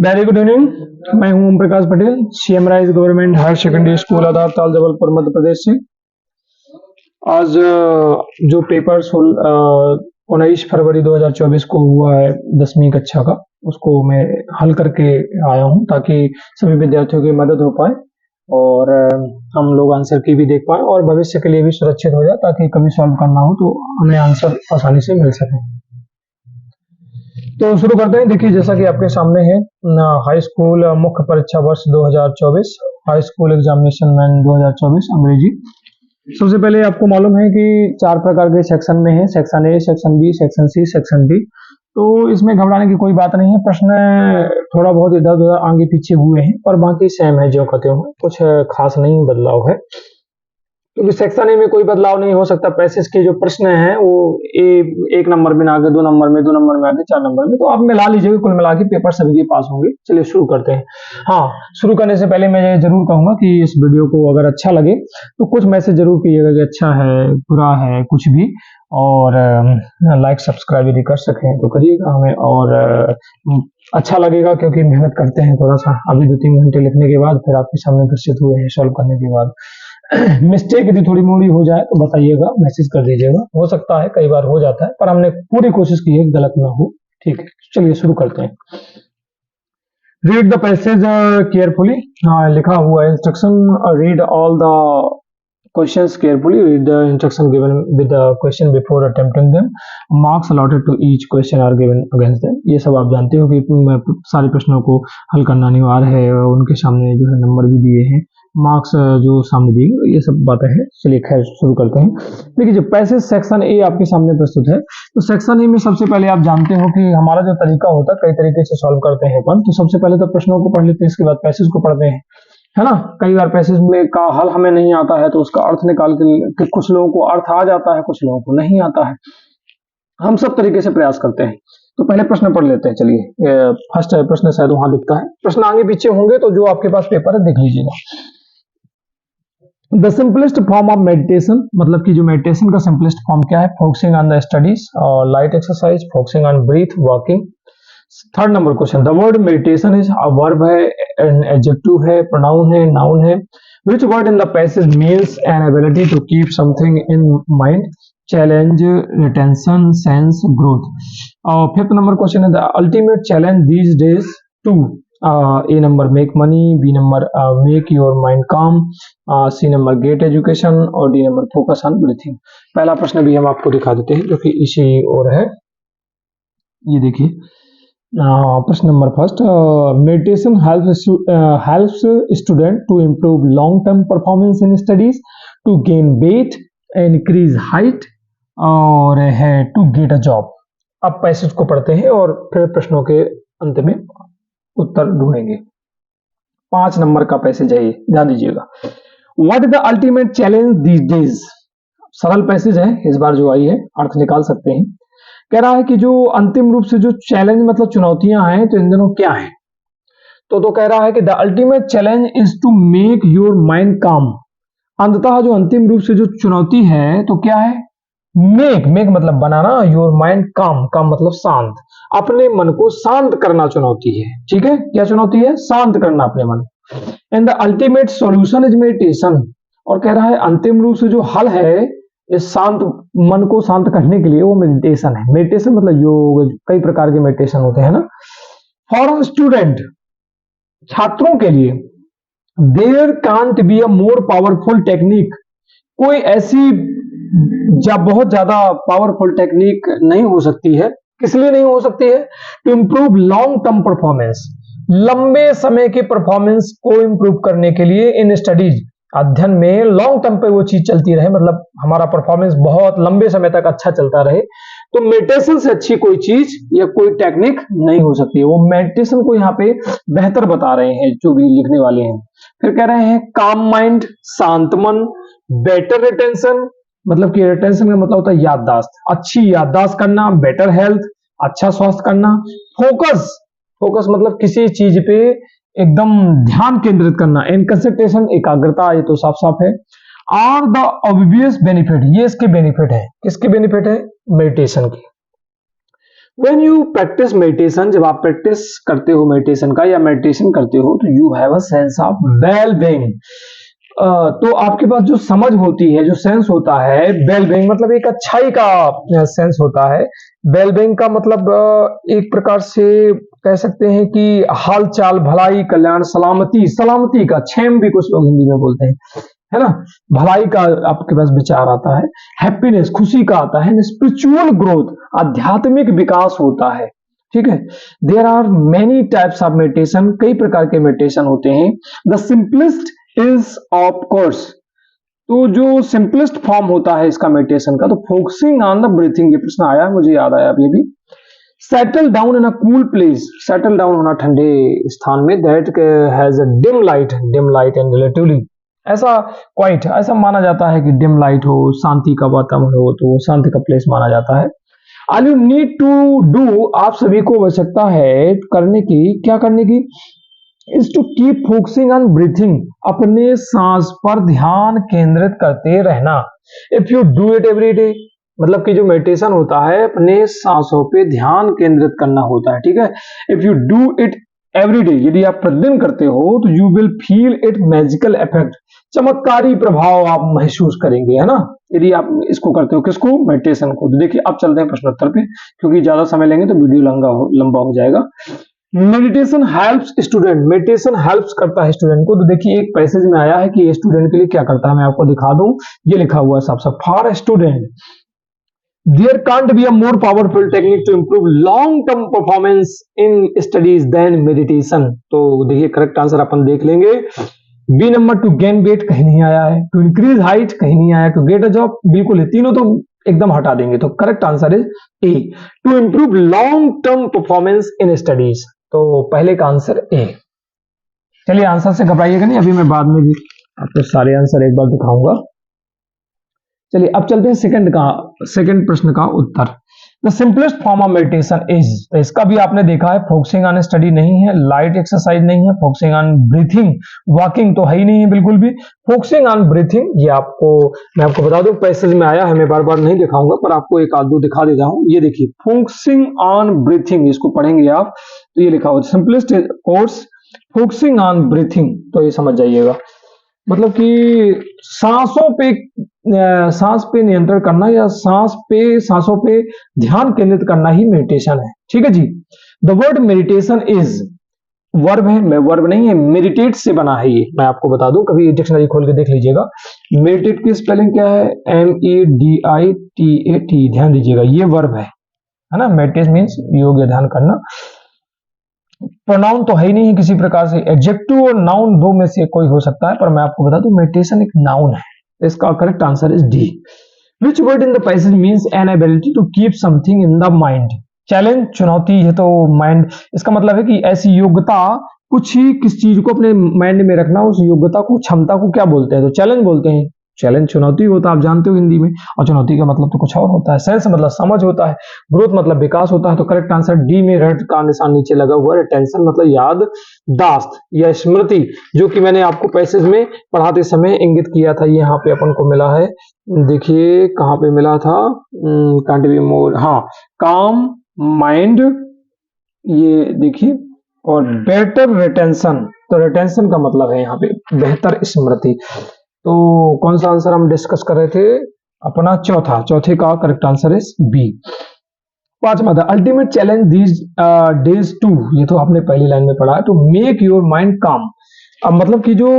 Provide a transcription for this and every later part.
Very good evening. मैं हूं Om Prakash Patel, CM rise government higher secondary school Adhartal Jabalpur Madhya Pradesh से। आज जो पेपर 19 फरवरी 2024 को हुआ है 10वीं कक्षा का, उसको मैं हल करके आया हूं ताकि सभी विद्यार्थियों की मदद हो पाए और हम लोग आंसर की भी देख पाए और भविष्य के लिए भी सुरक्षित हो जाए, ताकि कभी सॉल्व करना हो तो हमें आंसर आसानी से मिल सके। तो शुरू करते हैं। देखिए, जैसा कि आपके सामने है हाई स्कूल मुख्य परीक्षा वर्ष 2024, हाई स्कूल एग्जामिनेशन मैन 2024 अंग्रेजी। सबसे पहले आपको मालूम है कि 4 प्रकार के सेक्शन में है, section A, section B, section C, section D. तो इसमें घबराने की कोई बात नहीं है। प्रश्न थोड़ा बहुत इधर उधर आगे पीछे हुए हैं पर बाकी सेम है, जो कहते हो कुछ खास नहीं बदलाव है, क्योंकि सेक्शन ए में कोई बदलाव नहीं हो सकता। पैसेज के जो प्रश्न हैं वो एक नंबर में आगे, 2 नंबर में, 2 नंबर में आगे, 4 नंबर में, तो आप मिला लीजिएगा, कुल मिला के पेपर सभी के पास होंगे। चलिए शुरू करते हैं। हाँ, शुरू करने से पहले मैं जरूर कहूंगा कि इस वीडियो को अगर अच्छा लगे तो कुछ मैसेज जरूर कीजिएगा कि अच्छा है, बुरा है, कुछ भी, और लाइक सब्सक्राइब यदि कर सकें तो करिएगा हमें, और अच्छा लगेगा क्योंकि मेहनत करते हैं थोड़ा सा। अभी 2-3 घंटे लिखने के बाद फिर आपके सामने प्रस्तुत हुए हैं सॉल्व करने के बाद। मिस्टेक यदि थोड़ी मोड़ी हो जाए तो बताइएगा, मैसेज कर दीजिएगा। हो सकता है, कई बार हो जाता है, पर हमने पूरी कोशिश की है गलत ना हो। ठीक है, चलिए शुरू करते हैं। Read the passage carefully. हाँ, लिखा हुआ है instruction, read all the questions carefully, read the instruction given with the question before attempting them, marks allotted to each question are given against them। ये सब आप जानते हो कि सारे प्रश्नों को हल करना अनिवार्य है, उनके सामने जो है नंबर भी दिए हैं, मार्क्स जो सामने दिए, ये सब बातें हैं। चलिए खैर शुरू करते हैं। देखिए, जो पैसेज सेक्शन ए आपके सामने प्रस्तुत है, तो सेक्शन ए में सबसे पहले आप जानते हो कि हमारा जो तरीका होता है, कई तरीके से सॉल्व करते हैं अपन। तो सबसे पहले तो प्रश्नों को पढ़ लेते हैं, इसके बाद पैसेज को पढ़ते हैं, है ना। कई बार पैसेज में का हल हमें नहीं आता है तो उसका अर्थ निकाल के कुछ लोगों को अर्थ आ जाता है, कुछ लोगों को नहीं आता है। हम सब तरीके से प्रयास करते हैं। तो पहले प्रश्न पढ़ लेते हैं। चलिए, फर्स्ट प्रश्न शायद वहां दिखता है, प्रश्न आगे पीछे होंगे तो जो आपके पास पेपर है देख लीजिएगा। The simplest form of meditation, मतलब कि जो मेडिटेशन का सिंपलेस्ट फॉर्म क्या है? फोकसिंग ऑन द स्टडीज और light exercise, focusing on breath, walking. Third number question, the word meditation is a verb है, एन एडजेक्टिव है, प्रोनाउन है, नाउन है। Which word in the passage means an ability to keep something in mind, challenge, retention, sense, growth. और fifth number question है, the ultimate challenge these days to, A number make money, B number make your mind calm, C number get education, और D number focus on breathing. पहला प्रश्न भी हम आपको दिखा देते हैं जो कि इसी ओर है। ये देखिए, प्रश्न number first, meditation helps student to improve long term performance in studies, to gain weight, increase height, और है टू गेट अ जॉब। अब पैसेज को पढ़ते हैं और फिर प्रश्नों के अंत में उत्तर ढूंढेंगे। 5 नंबर का पैसेज है, ये ध्यान दीजिएगा। What is the ultimate challenge these days? सरल पैसेज है इस बार जो आई है, अर्थ निकाल सकते हैं। कह रहा है कि जो अंतिम रूप से जो चैलेंज मतलब चुनौतियां हैं तो इन दिनों क्या है? तो कह रहा है कि the ultimate challenge is to make your mind calm. अंततः जो अंतिम रूप से जो चुनौती है तो क्या है? मेक मतलब बनाना, योर माइंड काम, काम मतलब शांत, अपने मन को शांत करना चुनौती है। ठीक है, क्या चुनौती है? शांत करना अपने मन। And the ultimate solution is meditation, और कह रहा है अंतिम रूप से जो हल है इस शांत मन को शांत करने के लिए वो मेडिटेशन है। मेडिटेशन मतलब योग, कई प्रकार के मेडिटेशन होते हैं ना। फॉर स्टूडेंट, छात्रों के लिए, there can't be a more powerful technique, कोई ऐसी बहुत ज्यादा पावरफुल टेक्निक नहीं हो सकती है। किस लिए नहीं हो सकती है? To improve long term performance, लंबे समय के परफॉर्मेंस को इंप्रूव करने के लिए इन स्टडीज, अध्ययन में लॉन्ग टर्म पे वो चीज चलती रहे, मतलब हमारा परफॉर्मेंस बहुत लंबे समय तक अच्छा चलता रहे, तो मेडिटेशन से अच्छी कोई चीज या कोई टेक्निक नहीं हो सकती। वो मेडिटेशन को यहाँ पे बेहतर बता रहे हैं जो भी लिखने वाले हैं। फिर कह रहे हैं काम माइंड, शांत मन, बेटर रिटेंशन, मतलब कि रिटेंशन का मतलब होता है याददाश्त, अच्छी याददाश्त करना, बेटर हेल्थ, अच्छा स्वास्थ्य करना, फोकस, फोकस मतलब किसी चीज पे एकदम ध्यान केंद्रित करना, एंड कंसंट्रेशन, एकाग्रता, ये तो साफ साफ है। आर द ऑब्वियस बेनिफिट, ये इसके बेनिफिट है। किसके बेनिफिट है? मेडिटेशन के। व्हेन यू प्रैक्टिस मेडिटेशन, जब आप प्रैक्टिस करते हो मेडिटेशन का या मेडिटेशन करते हो, तो you have a sense of well being. तो आपके पास जो समझ होती है, जो सेंस होता है, वेल बीइंग मतलब एक अच्छाई का सेंस होता है। वेल बीइंग का मतलब एक प्रकार से कह सकते हैं कि हाल चाल, भलाई, कल्याण, सलामती, सलामती का क्षेम भी कुछ लोग हिंदी में बोलते हैं, है ना। भलाई का आपके पास विचार आता है, हैप्पीनेस खुशी का आता है, स्पिरिचुअल ग्रोथ आध्यात्मिक विकास होता है। ठीक है। There are many types of meditation, कई प्रकार के मेडिटेशन होते हैं। The simplest is of course, तो जो सिंपलेस्ट फॉर्म होता है इसका मेडिटेशन का, तो फोकसिंग ऑन द ब्रीथिंग, ये प्रश्न आया, मुझे याद आया अभी अभी। Settle down in a cool place, settle down होना ठंडे स्थान में, that has a dim light and relatively, ऐसा क्वाइट, ऐसा माना जाता है कि डिम लाइट हो, शांति का वातावरण हो, तो शांति का प्लेस माना जाता है। All you need to do, आप सभी को आवश्यकता है करने की, क्या करने की, is to keep focusing on breathing, अपने सांस पर ध्यान केंद्रित करते रहना। If you do it every day, मतलब कि जो मेडिटेशन होता है अपने सांसों पे ध्यान केंद्रित करना होता है। ठीक है। If you do it every day, यदि आप प्रतिदिन करते हो, तो you will feel it magical effect, चमत्कारी प्रभाव आप महसूस करेंगे, है ना, यदि आप इसको करते हो। किसको? मेडिटेशन को। तो देखिए अब चलते हैं प्रश्नोत्तर पे, क्योंकि ज्यादा समय लेंगे तो वीडियो लंबा हो जाएगा। Meditation helps student, meditation helps करता है स्टूडेंट को। तो देखिए एक पैसेज में आया है कि ये स्टूडेंट के लिए क्या करता है, मैं आपको दिखा दूं, ये लिखा हुआ है साफ साफ, for student there can't be a more powerful technique to improve long term performance in studies than meditation. तो देखिए करेक्ट आंसर अपन देख लेंगे। B number, to gain weight, कहीं नहीं आया है। टू इंक्रीज हाइट, कहीं नहीं आया। टू गेट अ जॉब, बिल्कुल है, तीनों तो एकदम हटा देंगे। तो correct answer is A, to improve long term performance in studies. तो पहले का आंसर ए। चलिए आंसर से घबराइएगा नहीं, अभी मैं बाद में भी आपको सारे आंसर एक बार दिखाऊंगा। चलिए अब चलते हैं सेकंड प्रश्न का उत्तर। The simplest form of meditation is, तो इसका भी आपने देखा है, फोकसिंग ऑन स्टडी नहीं है, लाइट एक्सरसाइज नहीं है, फोकसिंग ऑन ब्रीथिंग, वॉकिंग तो है ही नहीं है बिल्कुल भी। फोकसिंग ऑन ब्रीथिंग, ये आपको मैं आपको बता दूं पैसेज में आया है, मैं बार बार नहीं दिखाऊंगा पर आपको एक आध दो दिखा देता हूं। ये देखिए फोकसिंग ऑन ब्रीथिंग, इसको पढ़ेंगे आप तो ये लिखा हुआ simplest course focusing on breathing, तो ये समझ जाइएगा, मतलब कि सांस पे नियंत्रण करना या सांसों पे ध्यान केंद्रित करना ही मेडिटेशन है। ठीक है जी। The word meditation is verb है, मैं वर्ब नहीं है, मेडिटेट से बना है। ये मैं आपको बता दूं, कभी डिक्शनरी खोल के देख लीजिएगा। मेडिटेट की स्पेलिंग क्या है? MEDITAT, ध्यान दीजिएगा, ये वर्ब है ना। मेडिटेट मीन्स योग या ध्यान करना। प्रोनाउन तो है ही नहीं किसी प्रकार से, एडजेक्टिव और नाउन दो में से कोई हो सकता है, पर मैं आपको बता दूं मेडिटेशन एक नाउन है। इसका correct answer is D. Which word in the passage means an ability to keep something in the mind? Challenge, चुनौती है तो माइंड, इसका मतलब है कि ऐसी योग्यता, कुछ ही किस चीज को अपने माइंड में रखना, उस योग्यता को, क्षमता को क्या बोलते हैं? तो चैलेंज बोलते हैं। चैलेंज चुनौती होता है, आप जानते हो हिंदी में, और चुनौती का मतलब तो कुछ और होता है। सेंस मतलब समझ होता है, ग्रोथ मतलब विकास होता है। तो करेक्ट आंसर डी में रेड का निशान नीचे लगा हुआ है, टेंशन मतलब याद दाश्त या स्मृति, जो कि मैंने आपको पैसेज में पढ़ाते समय इंगित किया था। यहाँ पे अपन को मिला है, देखिए कहाँ पे मिला था, कांट बी मोर, हाँ, काम माइंड, ये देखिए, और बेटर रिटेंशन। तो रिटेंशन का मतलब है यहाँ पे बेहतर स्मृति। तो कौन सा आंसर हम डिस्कस कर रहे थे? अपना चौथे का करेक्ट आंसर इज बी। पांचवा, the ultimate challenge these days to, ये तो आपने पहली लाइन में पढ़ा है, तो मेक योर माइंड काम। अब मतलब कि जो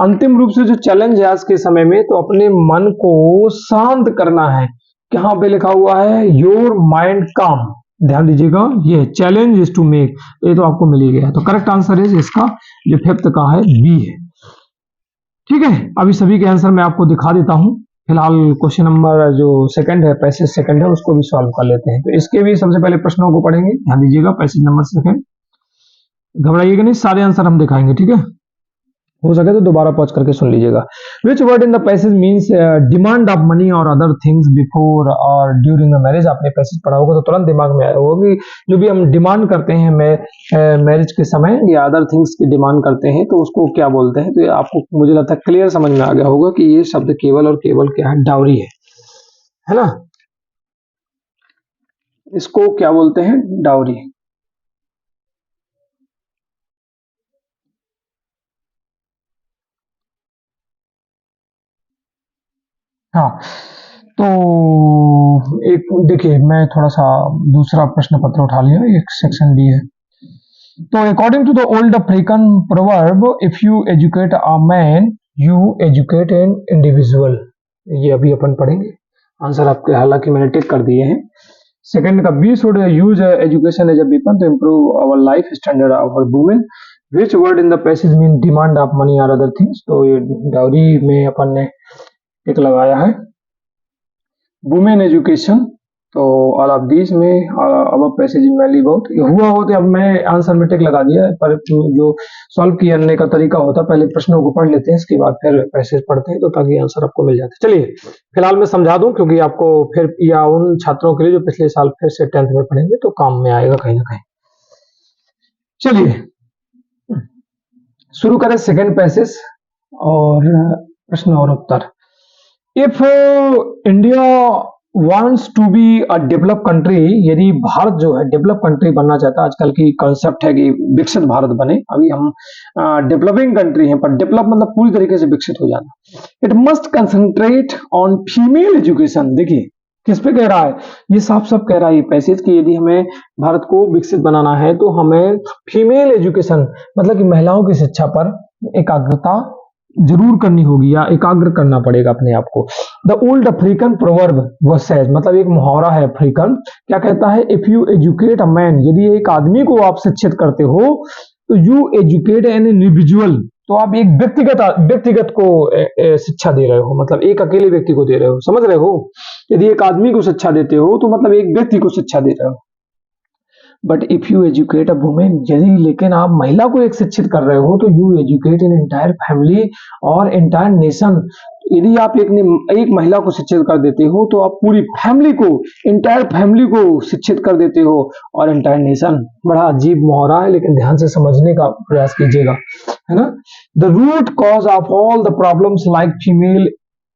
अंतिम रूप से जो चैलेंज है आज के समय में, तो अपने मन को शांत करना है। कहाँ पे लिखा हुआ है? योर माइंड काम, ध्यान दीजिएगा, ये चैलेंज इज टू मेक, ये तो आपको मिल ही गया। तो करेक्ट आंसर इज इसका जो फिफ्थ का है बी है। ठीक है, अभी सभी के आंसर मैं आपको दिखा देता हूं। फिलहाल क्वेश्चन नंबर जो सेकंड है, पैसेज सेकंड है, उसको भी सॉल्व कर लेते हैं। तो इसके भी सबसे पहले प्रश्नों को पढ़ेंगे, ध्यान दीजिएगा, पैसेज नंबर सेकंड, घबराइएगा नहीं, सारे आंसर हम दिखाएंगे। ठीक है, हो सके तो दोबारा पॉज करके सुन लीजिएगा। विच word in the passage means demand of money और अदर थिंग्स बिफोर और ड्यूरिंग द मैरिज? आपने पैसेज पढ़ा होगा तो तुरंत दिमाग में आया होगा कि जो भी हम डिमांड करते हैं मैरिज के समय या अदर थिंग्स की डिमांड करते हैं तो उसको क्या बोलते हैं? तो ये आपको मुझे लगता है क्लियर समझ में आ गया होगा कि ये शब्द केवल और केवल क्या है? डाउरी है ना। इसको क्या बोलते हैं? डाउरी। हाँ, तो एक देखिए, मैं थोड़ा सा दूसरा प्रश्न पत्र उठा लिया, एक सेक्शन बी है। तो according to the old African proverb, if you educate a man you educate an individual. ये अभी अपन पढ़ेंगे, आंसर आपके हालांकि मैंने टिक कर दिए हैं। सेकंड का, we should use education as a weapon to improve our life standard of women, which word in the passage mean demand of money और अदर थिंग्स। तो ये डाउरी में अपन ने टिक लगाया है। वुमेन एजुकेशन, तो ऑल ऑफ दिस में अब पैसेज वैल्यू बहुत हुआ हो, तो अब मैं आंसर में टिक लगा दिया है, पर जो सॉल्व करने का तरीका होता है, पहले प्रश्नों को पढ़ लेते हैं, इसके बाद फिर पैसेज पढ़ते हैं, तो ताकि आंसर आपको मिल जाते। चलिए फिलहाल मैं समझा दूं, क्योंकि आपको फिर या उन छात्रों के लिए जो पिछले साल फिर से 10th में पढ़ेंगे तो काम में आएगा कहीं ना कहीं। चलिए शुरू करें सेकंड पैसेज और प्रश्न और उत्तर। If India wants to be a develop country, यदि भारत जो है डेवलप कंट्री बनना चाहता है, आजकल की कॉन्सेप्ट है कि विकसित भारत बने, अभी हम डेवलपिंग कंट्री हैं, पर डेवलप मतलब पूरी तरीके से विकसित हो जाना। It must concentrate on female education. देखिए किस पे कह रहा है, ये साफ साफ कह रहा है ये पैसेज कि यदि हमें भारत को विकसित बनाना है तो हमें फीमेल एजुकेशन मतलब कि महिलाओं की शिक्षा पर एकाग्रता जरूर करनी होगी या एकाग्र करना पड़ेगा अपने आप को। द ओल्ड अफ्रीकन प्रोवर्ब वो सेज, मतलब एक मुहावरा है अफ्रीकन, क्या कहता है? If you educate a man, यदि एक आदमी को आप शिक्षित करते हो तो यू एजुकेट एन इंडिविजुअल, तो आप एक व्यक्तिगत को शिक्षा दे रहे हो, मतलब एक अकेले व्यक्ति को दे रहे हो, समझ रहे हो? यदि एक आदमी को शिक्षा देते हो तो मतलब एक व्यक्ति को शिक्षा दे रहे हो। But if you educate a women, यदि लेकिन आप महिला को एक शिक्षित कर रहे हो तो you educate an entire family और एंटायर नेशन। यदि आप एक महिला को शिक्षित कर देते हो तो आप पूरी फैमिली को, एंटायर फैमिली को शिक्षित कर देते हो और एंटायर नेशन। बड़ा अजीब मुहावरा है, लेकिन ध्यान से समझने का प्रयास कीजिएगा, है ना। The root cause of all the problems like female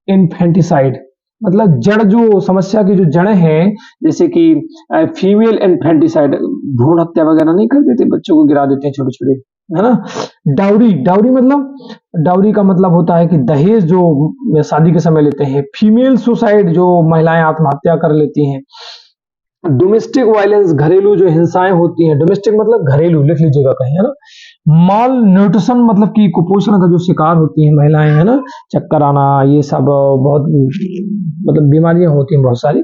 infanticide, मतलब जड़, जो समस्या की जो जड़ें हैं, जैसे कि फीमेल इन्फेंटिसाइड, भ्रूण हत्या वगैरह नहीं कर देते, बच्चों को गिरा देते हैं छोटे छोटे, है ना। डाउरी, डाउरी का मतलब होता है कि दहेज जो शादी के समय लेते हैं। फीमेल सुसाइड, जो महिलाएं आत्महत्या कर लेती हैं। डोमेस्टिक वायलेंस, घरेलू जो हिंसाएं होती हैं, डोमेस्टिक मतलब घरेलू, लिख लीजिएगा कहीं, है ना। माल न्यूट्रिशन मतलब कि कुपोषण का जो शिकार होती हैं महिलाएं, है ना, चक्कर आना, ये सब बहुत मतलब बीमारियां होती हैं बहुत सारी।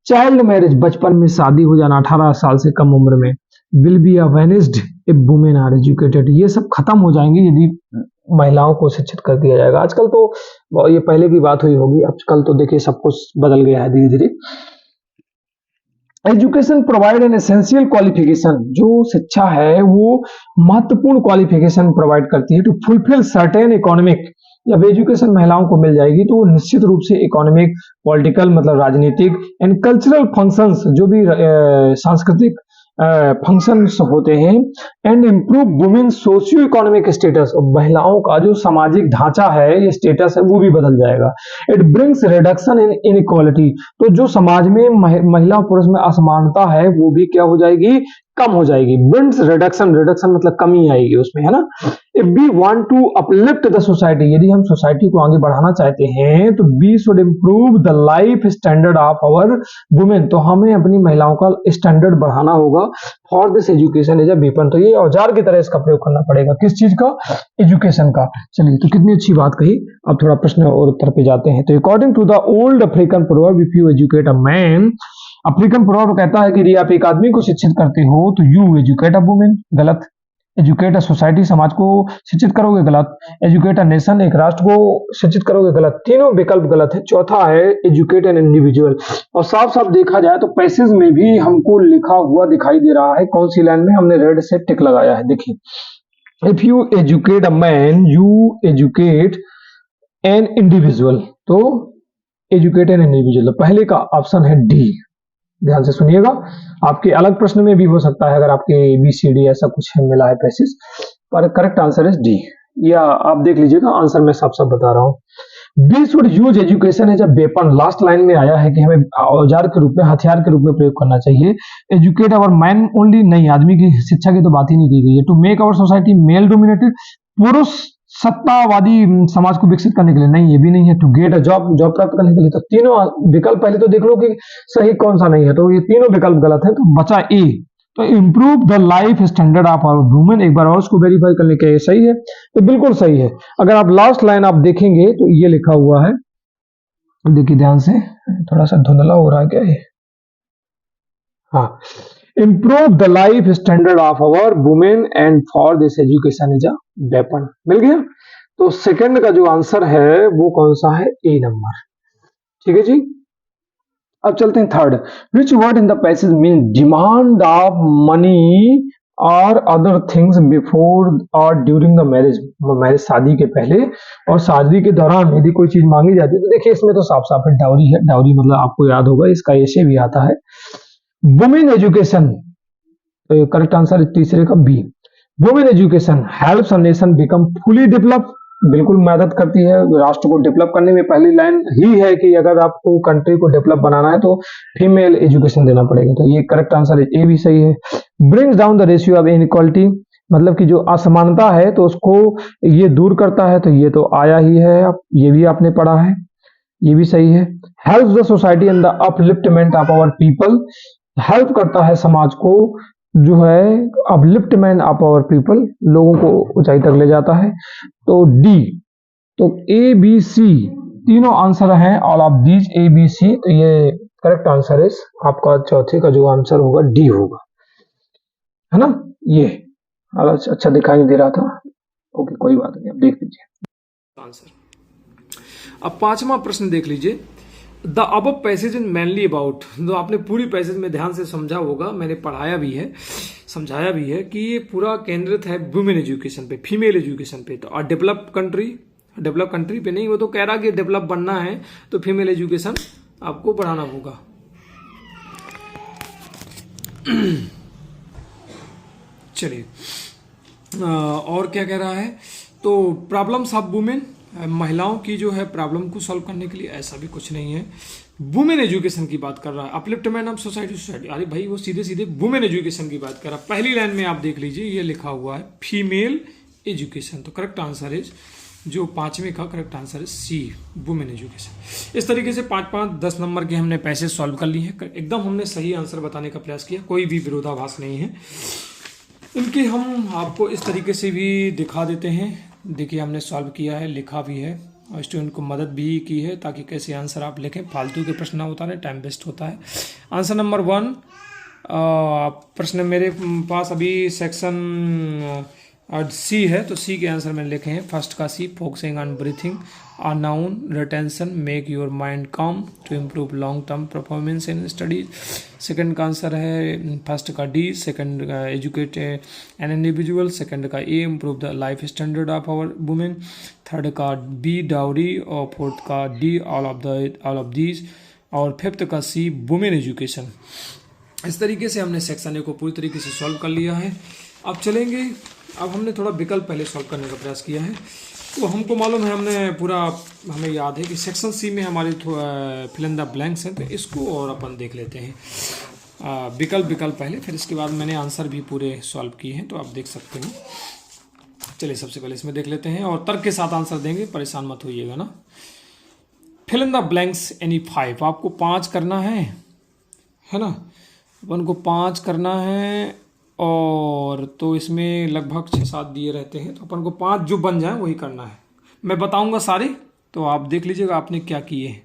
चाइल्ड मैरिज, बचपन में शादी हो जाना 18 साल से कम उम्र में। Will be vanished if women are educated, ये सब खत्म हो जाएंगे यदि महिलाओं को शिक्षित कर दिया जाएगा। आजकल तो ये पहले की बात हुई होगी, आजकल तो देखिए सब कुछ बदल गया है धीरे धीरे। Education provide an essential qualification, जो शिक्षा है वो महत्वपूर्ण क्वालिफिकेशन प्रोवाइड करती है टू फुलफिल सर्टेन इकोनॉमिक। जब एजुकेशन महिलाओं को मिल जाएगी तो निश्चित रूप से इकोनॉमिक, पॉलिटिकल मतलब राजनीतिक, एंड कल्चरल फंक्शंस, जो भी सांस्कृतिक फंक्शंस होते हैं, and improve women socio economic status, महिलाओं का जो सामाजिक ढांचा है, ये स्टेटस है, वो भी बदल जाएगा। It brings reduction in inequality, तो जो समाज में महिला पुरुष में असमानता है वो भी क्या हो जाएगी? कम हो जाएगी। ब्रिंग्स रिडक्शन, रिडक्शन मतलब कमी आएगी उसमें, है ना। If we want to uplift the society, यदि हम सोसाइटी को आगे बढ़ाना चाहते हैं तो we should improve the life standard of our women, तो हमें अपनी महिलाओं का स्टैंडर्ड बढ़ाना होगा। For this education is a weapon, तो ये औजार की तरह इसका प्रयोग करना पड़ेगा। किस चीज का? एजुकेशन का। चलिए, तो कितनी अच्छी बात कही। अब थोड़ा प्रश्न और उत्तर पे जाते हैं। तो according to the old African proverb, if you educate a man, African proverb कहता है कि यदि आप एक आदमी को शिक्षित करते हो तो यू एजुकेट अ वुमेन, गलत। एजुकेट अ सोसाइटी, समाज को शिक्षित करोगे, गलत। एजुकेट अ नेशन, एक राष्ट्र को शिक्षित करोगे, गलत। तीनों विकल्प गलत है। चौथा है एजुकेट एन इंडिविजुअल, और साफ साफ देखा जाए तो पैसेज में भी हमको लिखा हुआ दिखाई दे रहा है। कौन सी लाइन में? हमने रेड से टिक लगाया है, देखिए, if you educate a man you educate an individual, तो एजुकेट एन इंडिविजुअल, पहले का ऑप्शन है डी। ध्यान से सुनिएगा, आपके अलग प्रश्न में भी हो सकता है, अगर आपके BCD ऐसा कुछ मिला है पैसेज, पर करेक्ट आंसर इज डी। या आप देख लीजिएगा, आंसर मैं साफ साफ बता रहा हूं। We should use education as a weapon, last line में आया है कि हमें औजार के रूप में, हथियार के रूप में प्रयोग करना चाहिए। एजुकेट अवर मैन ओनली, नहीं, आदमी की शिक्षा की तो बात ही नहीं की गई है। To make our society male dominated, पुरुष सत्तावादी समाज को विकसित करने के लिए, नहीं, ये भी नहीं है। To get a job, job प्राप्त करने के लिए। तो तीनों विकल्प पहले तो देख लो कि सही कौन सा नहीं है, तो ये तीनों विकल्प गलत है, तो बचा ए। तो improve the life standard of our women, एक बार और उसको वेरीफाई करने के, सही है, तो बिल्कुल सही है। अगर आप लास्ट लाइन आप देखेंगे तो ये लिखा हुआ है, देखिए ध्यान से, थोड़ा सा धुंधला हो रहा है क्या ये, हाँ, improve the life standard of our women and for this education is a weapon, मिल गया। तो सेकंड का जो आंसर है वो कौन सा है, ए नंबर, ठीक है जी। अब चलते हैं third, which word in the passage mean demand of money और अदर थिंग्स बिफोर और ड्यूरिंग द मैरिज, शादी के पहले और शादी के दौरान यदि कोई चीज मांगी जाती है, तो देखिए इसमें तो साफ साफ है, डाउरी है। डाउरी मतलब आपको याद होगा, इसका ऐसे भी आता है। वुमेन एजुकेशन, तो करेक्ट आंसर है तीसरे का B. Women education helps a nation become fully develop, बिल्कुल मदद करती है राष्ट्र को डेवलप करने में। पहली लाइन ही है कि अगर आपको कंट्री को डेवलप बनाना है तो फीमेल एजुकेशन देना पड़ेगा, तो ये करेक्ट आंसर है, ए भी सही है। Brings down the ratio of inequality, मतलब कि जो असमानता है तो उसको ये दूर करता है, तो ये तो आया ही है, ये भी आपने पढ़ा है, ये भी सही है। Help the society in the upliftment of our people, help करता है समाज को, जो है अपलिफ्टमेंट ऑफ आवर पीपल, लोगों को ऊंचाई तक ले जाता है, तो डी। तो ए बी सी तीनों आंसर हैं, all of these A B C, तो ये करेक्ट आंसर इस आपका चौथे का जो आंसर होगा डी होगा, है ना। ये अच्छा दिखाई नहीं दे रहा था, ओके कोई बात नहीं, अब देख लीजिए आंसर। अब पांचवा प्रश्न देख लीजिए, द अब पैसेज इन मेनली अबाउट, तो आपने पूरी पैसेज में ध्यान से समझा होगा, मैंने पढ़ाया भी है, समझाया भी है कि ये पूरा केंद्रित है वुमेन एजुकेशन पे, फीमेल एजुकेशन पे। तो डेवलप कंट्री पे नहीं, वो तो कह रहा कि डेवलप बनना है तो फीमेल एजुकेशन आपको बढ़ाना होगा। चलिए और क्या कह रहा है, तो प्रॉब्लम्स ऑफ वुमेन, महिलाओं की जो है प्रॉब्लम को सॉल्व करने के लिए, ऐसा भी कुछ नहीं है। वुमेन एजुकेशन की बात कर रहा है, अपलिफ्टमेंट ऑफ सोसाइटी, अरे भाई वो सीधे सीधे वुमेन एजुकेशन की बात कर रहा है। पहली लाइन में आप देख लीजिए, ये लिखा हुआ है फीमेल एजुकेशन, तो करेक्ट आंसर इज, जो पांचवें का करेक्ट आंसर है सी, वुमेन एजुकेशन। इस तरीके से 5-5, 10 नंबर के हमने पैसेज सॉल्व कर लिए हैं, एकदम हमने सही आंसर बताने का प्रयास किया, कोई भी विरोधाभास नहीं है। इनके हम आपको इस तरीके से भी दिखा देते हैं, देखिए हमने सॉल्व किया है, लिखा भी है और स्टूडेंट को मदद भी की है, ताकि कैसे आंसर आप लिखें, फालतू के प्रश्न ना होता रहे, टाइम वेस्ट होता है। आंसर नंबर 1 प्रश्न मेरे पास अभी सेक्शन सी है, तो सी के आंसर मैंने लिखे हैं। फर्स्ट का C, focusing on breathing, a noun, retention, make your mind calm to improve long term performance in studies. Second का आंसर है फर्स्ट का डी, सेकंड का एजुकेट एन इंडिविजुअल, सेकंड का A, improve the life standard of our women, third का B, dowry, और fourth का D, all of these, और fifth का सी, वुमेन एजुकेशन। इस तरीके से हमने सेक्शन ए को पूरी तरीके से सॉल्व कर लिया है। अब चलेंगे, अब हमने थोड़ा विकल्प पहले सॉल्व करने का प्रयास किया है, तो हमको मालूम है, हमने पूरा, हमें याद है कि सेक्शन सी में हमारे फिल इन द ब्लैंक्स हैं, तो इसको और अपन देख लेते हैं विकल्प पहले, फिर इसके बाद मैंने आंसर भी पूरे सॉल्व किए हैं, तो आप देख सकते हो। चलिए सबसे पहले इसमें देख लेते हैं और तर्क के साथ आंसर देंगे, परेशान मत होइएगा ना। Fill in the blanks any 5, आपको 5 करना है ना, अपन को 5 करना है, और तो इसमें लगभग 6-7 दिए रहते हैं, तो अपन को 5 जो बन जाए वही करना है। मैं बताऊंगा सारे, तो आप देख लीजिएगा आपने क्या किए हैं।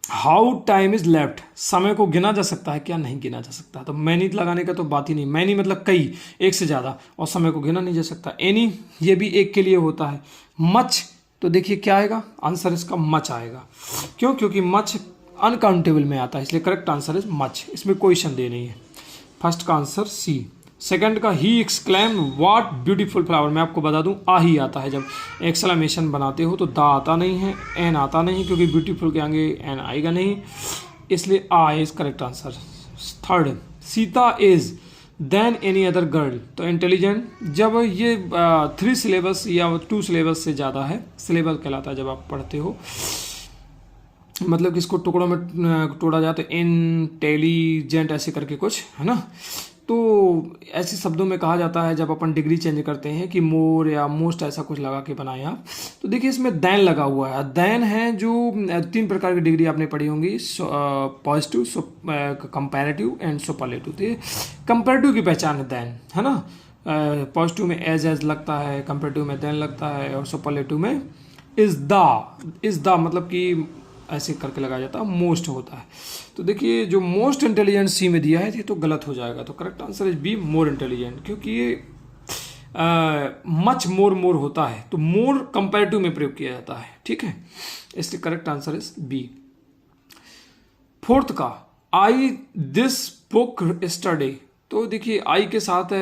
हाउ टाइम इज लेफ्ट, समय को गिना जा सकता है क्या, नहीं गिना जा सकता, तो मैनी लगाने का तो बात ही नहीं, मैनी मतलब कई, एक से ज्यादा, और समय को गिना नहीं जा सकता। एनी, ये भी एक के लिए होता है। मच, तो देखिए क्या आएगा, आंसर इसका मच आएगा, क्यों, क्योंकि मच अनकाउंटेबल में आता है, इसलिए करेक्ट आंसर इज मच, इसमें कोई संदेह नहीं है। फर्स्ट का आंसर सी। सेकंड का ही एक्सक्लेम व्हाट ब्यूटीफुल फ्लावर, मैं आपको बता दूं आ ही आता है, जब एक्सक्लेमेशन बनाते हो तो दा आता नहीं है, एन आता नहीं, क्योंकि ब्यूटीफुल के आगे एन आएगा नहीं, इसलिए A is correct answer. Third, Sita is than any other girl, तो इंटेलिजेंट जब ये 3 सिलेबस या 2 सिलेबस से ज़्यादा है, सिलेबस कहलाता है जब आप पढ़ते हो, मतलब कि इसको टुकड़ों में तोड़ा जाता है, इंटेलिजेंट ऐसे करके कुछ है ना। तो ऐसे शब्दों में कहा जाता है जब अपन डिग्री चेंज करते हैं कि मोर या मोस्ट ऐसा कुछ लगा के बनाएं आप। तो देखिए इसमें दैन लगा हुआ है, दैन है जो 3 प्रकार की डिग्री आपने पढ़ी होंगी, पॉजिटिव, कंपैरेटिव एंड सुपरलेटिव। तो ये कंपैरेटिव की पहचान है दैन, है ना। पॉजिटिव में एज लगता है, कंपैरेटिव में देन लगता है, और सुपरलेटिव में इज द मतलब कि ऐसे करके लगाया जाता है, मोस्ट होता है। तो देखिए जो मोस्ट इंटेलिजेंट सी में दिया है ये तो गलत हो जाएगा, तो correct answer is B, more intelligent, क्योंकि ये मच मोर होता है, तो मोर कंपैरेटिव में प्रयोग किया जाता है, ठीक है, इसलिए correct answer is B. 4th का आई दिस बुक स्टडी, तो देखिए आई के साथ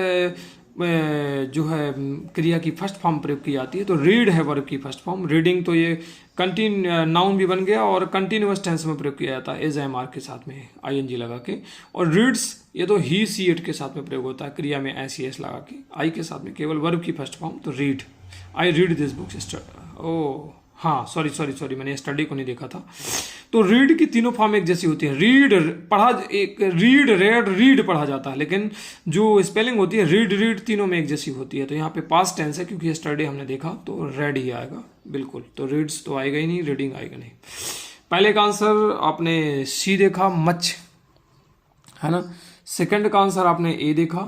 जो है क्रिया की फर्स्ट फॉर्म प्रयोग की जाती है, तो रीड है वर्ब की फर्स्ट फॉर्म, रीडिंग तो ये नाउन भी बन गया और कंटिन्यूअस टेंस में प्रयोग किया जाता है एज एम आर के साथ में आईएनजी लगा के, और रीड्स ये तो ही सी इट के साथ में प्रयोग होता है क्रिया में एस एस लगा के, आई के साथ में केवल वर्ब की फर्स्ट फॉर्म, तो read, I read this book. ओ हाँ सॉरी मैंने स्टडी को नहीं देखा था। तो रीड की तीनों फॉर्म एक जैसी होती है, रीड पढ़ा, एक रीड रेड रीड पढ़ा जाता है, लेकिन जो स्पेलिंग होती है रीड तीनों में एक जैसी होती है। तो यहाँ पे पास्ट टेंस है क्योंकि स्टडी हमने देखा, तो रेड ही आएगा बिल्कुल, तो रीड्स तो आएगा ही नहीं, रीडिंग आएगा नहीं। पहले का आंसर आपने सी देखा, मच, है ना। सेकंड का आंसर आपने ए देखा,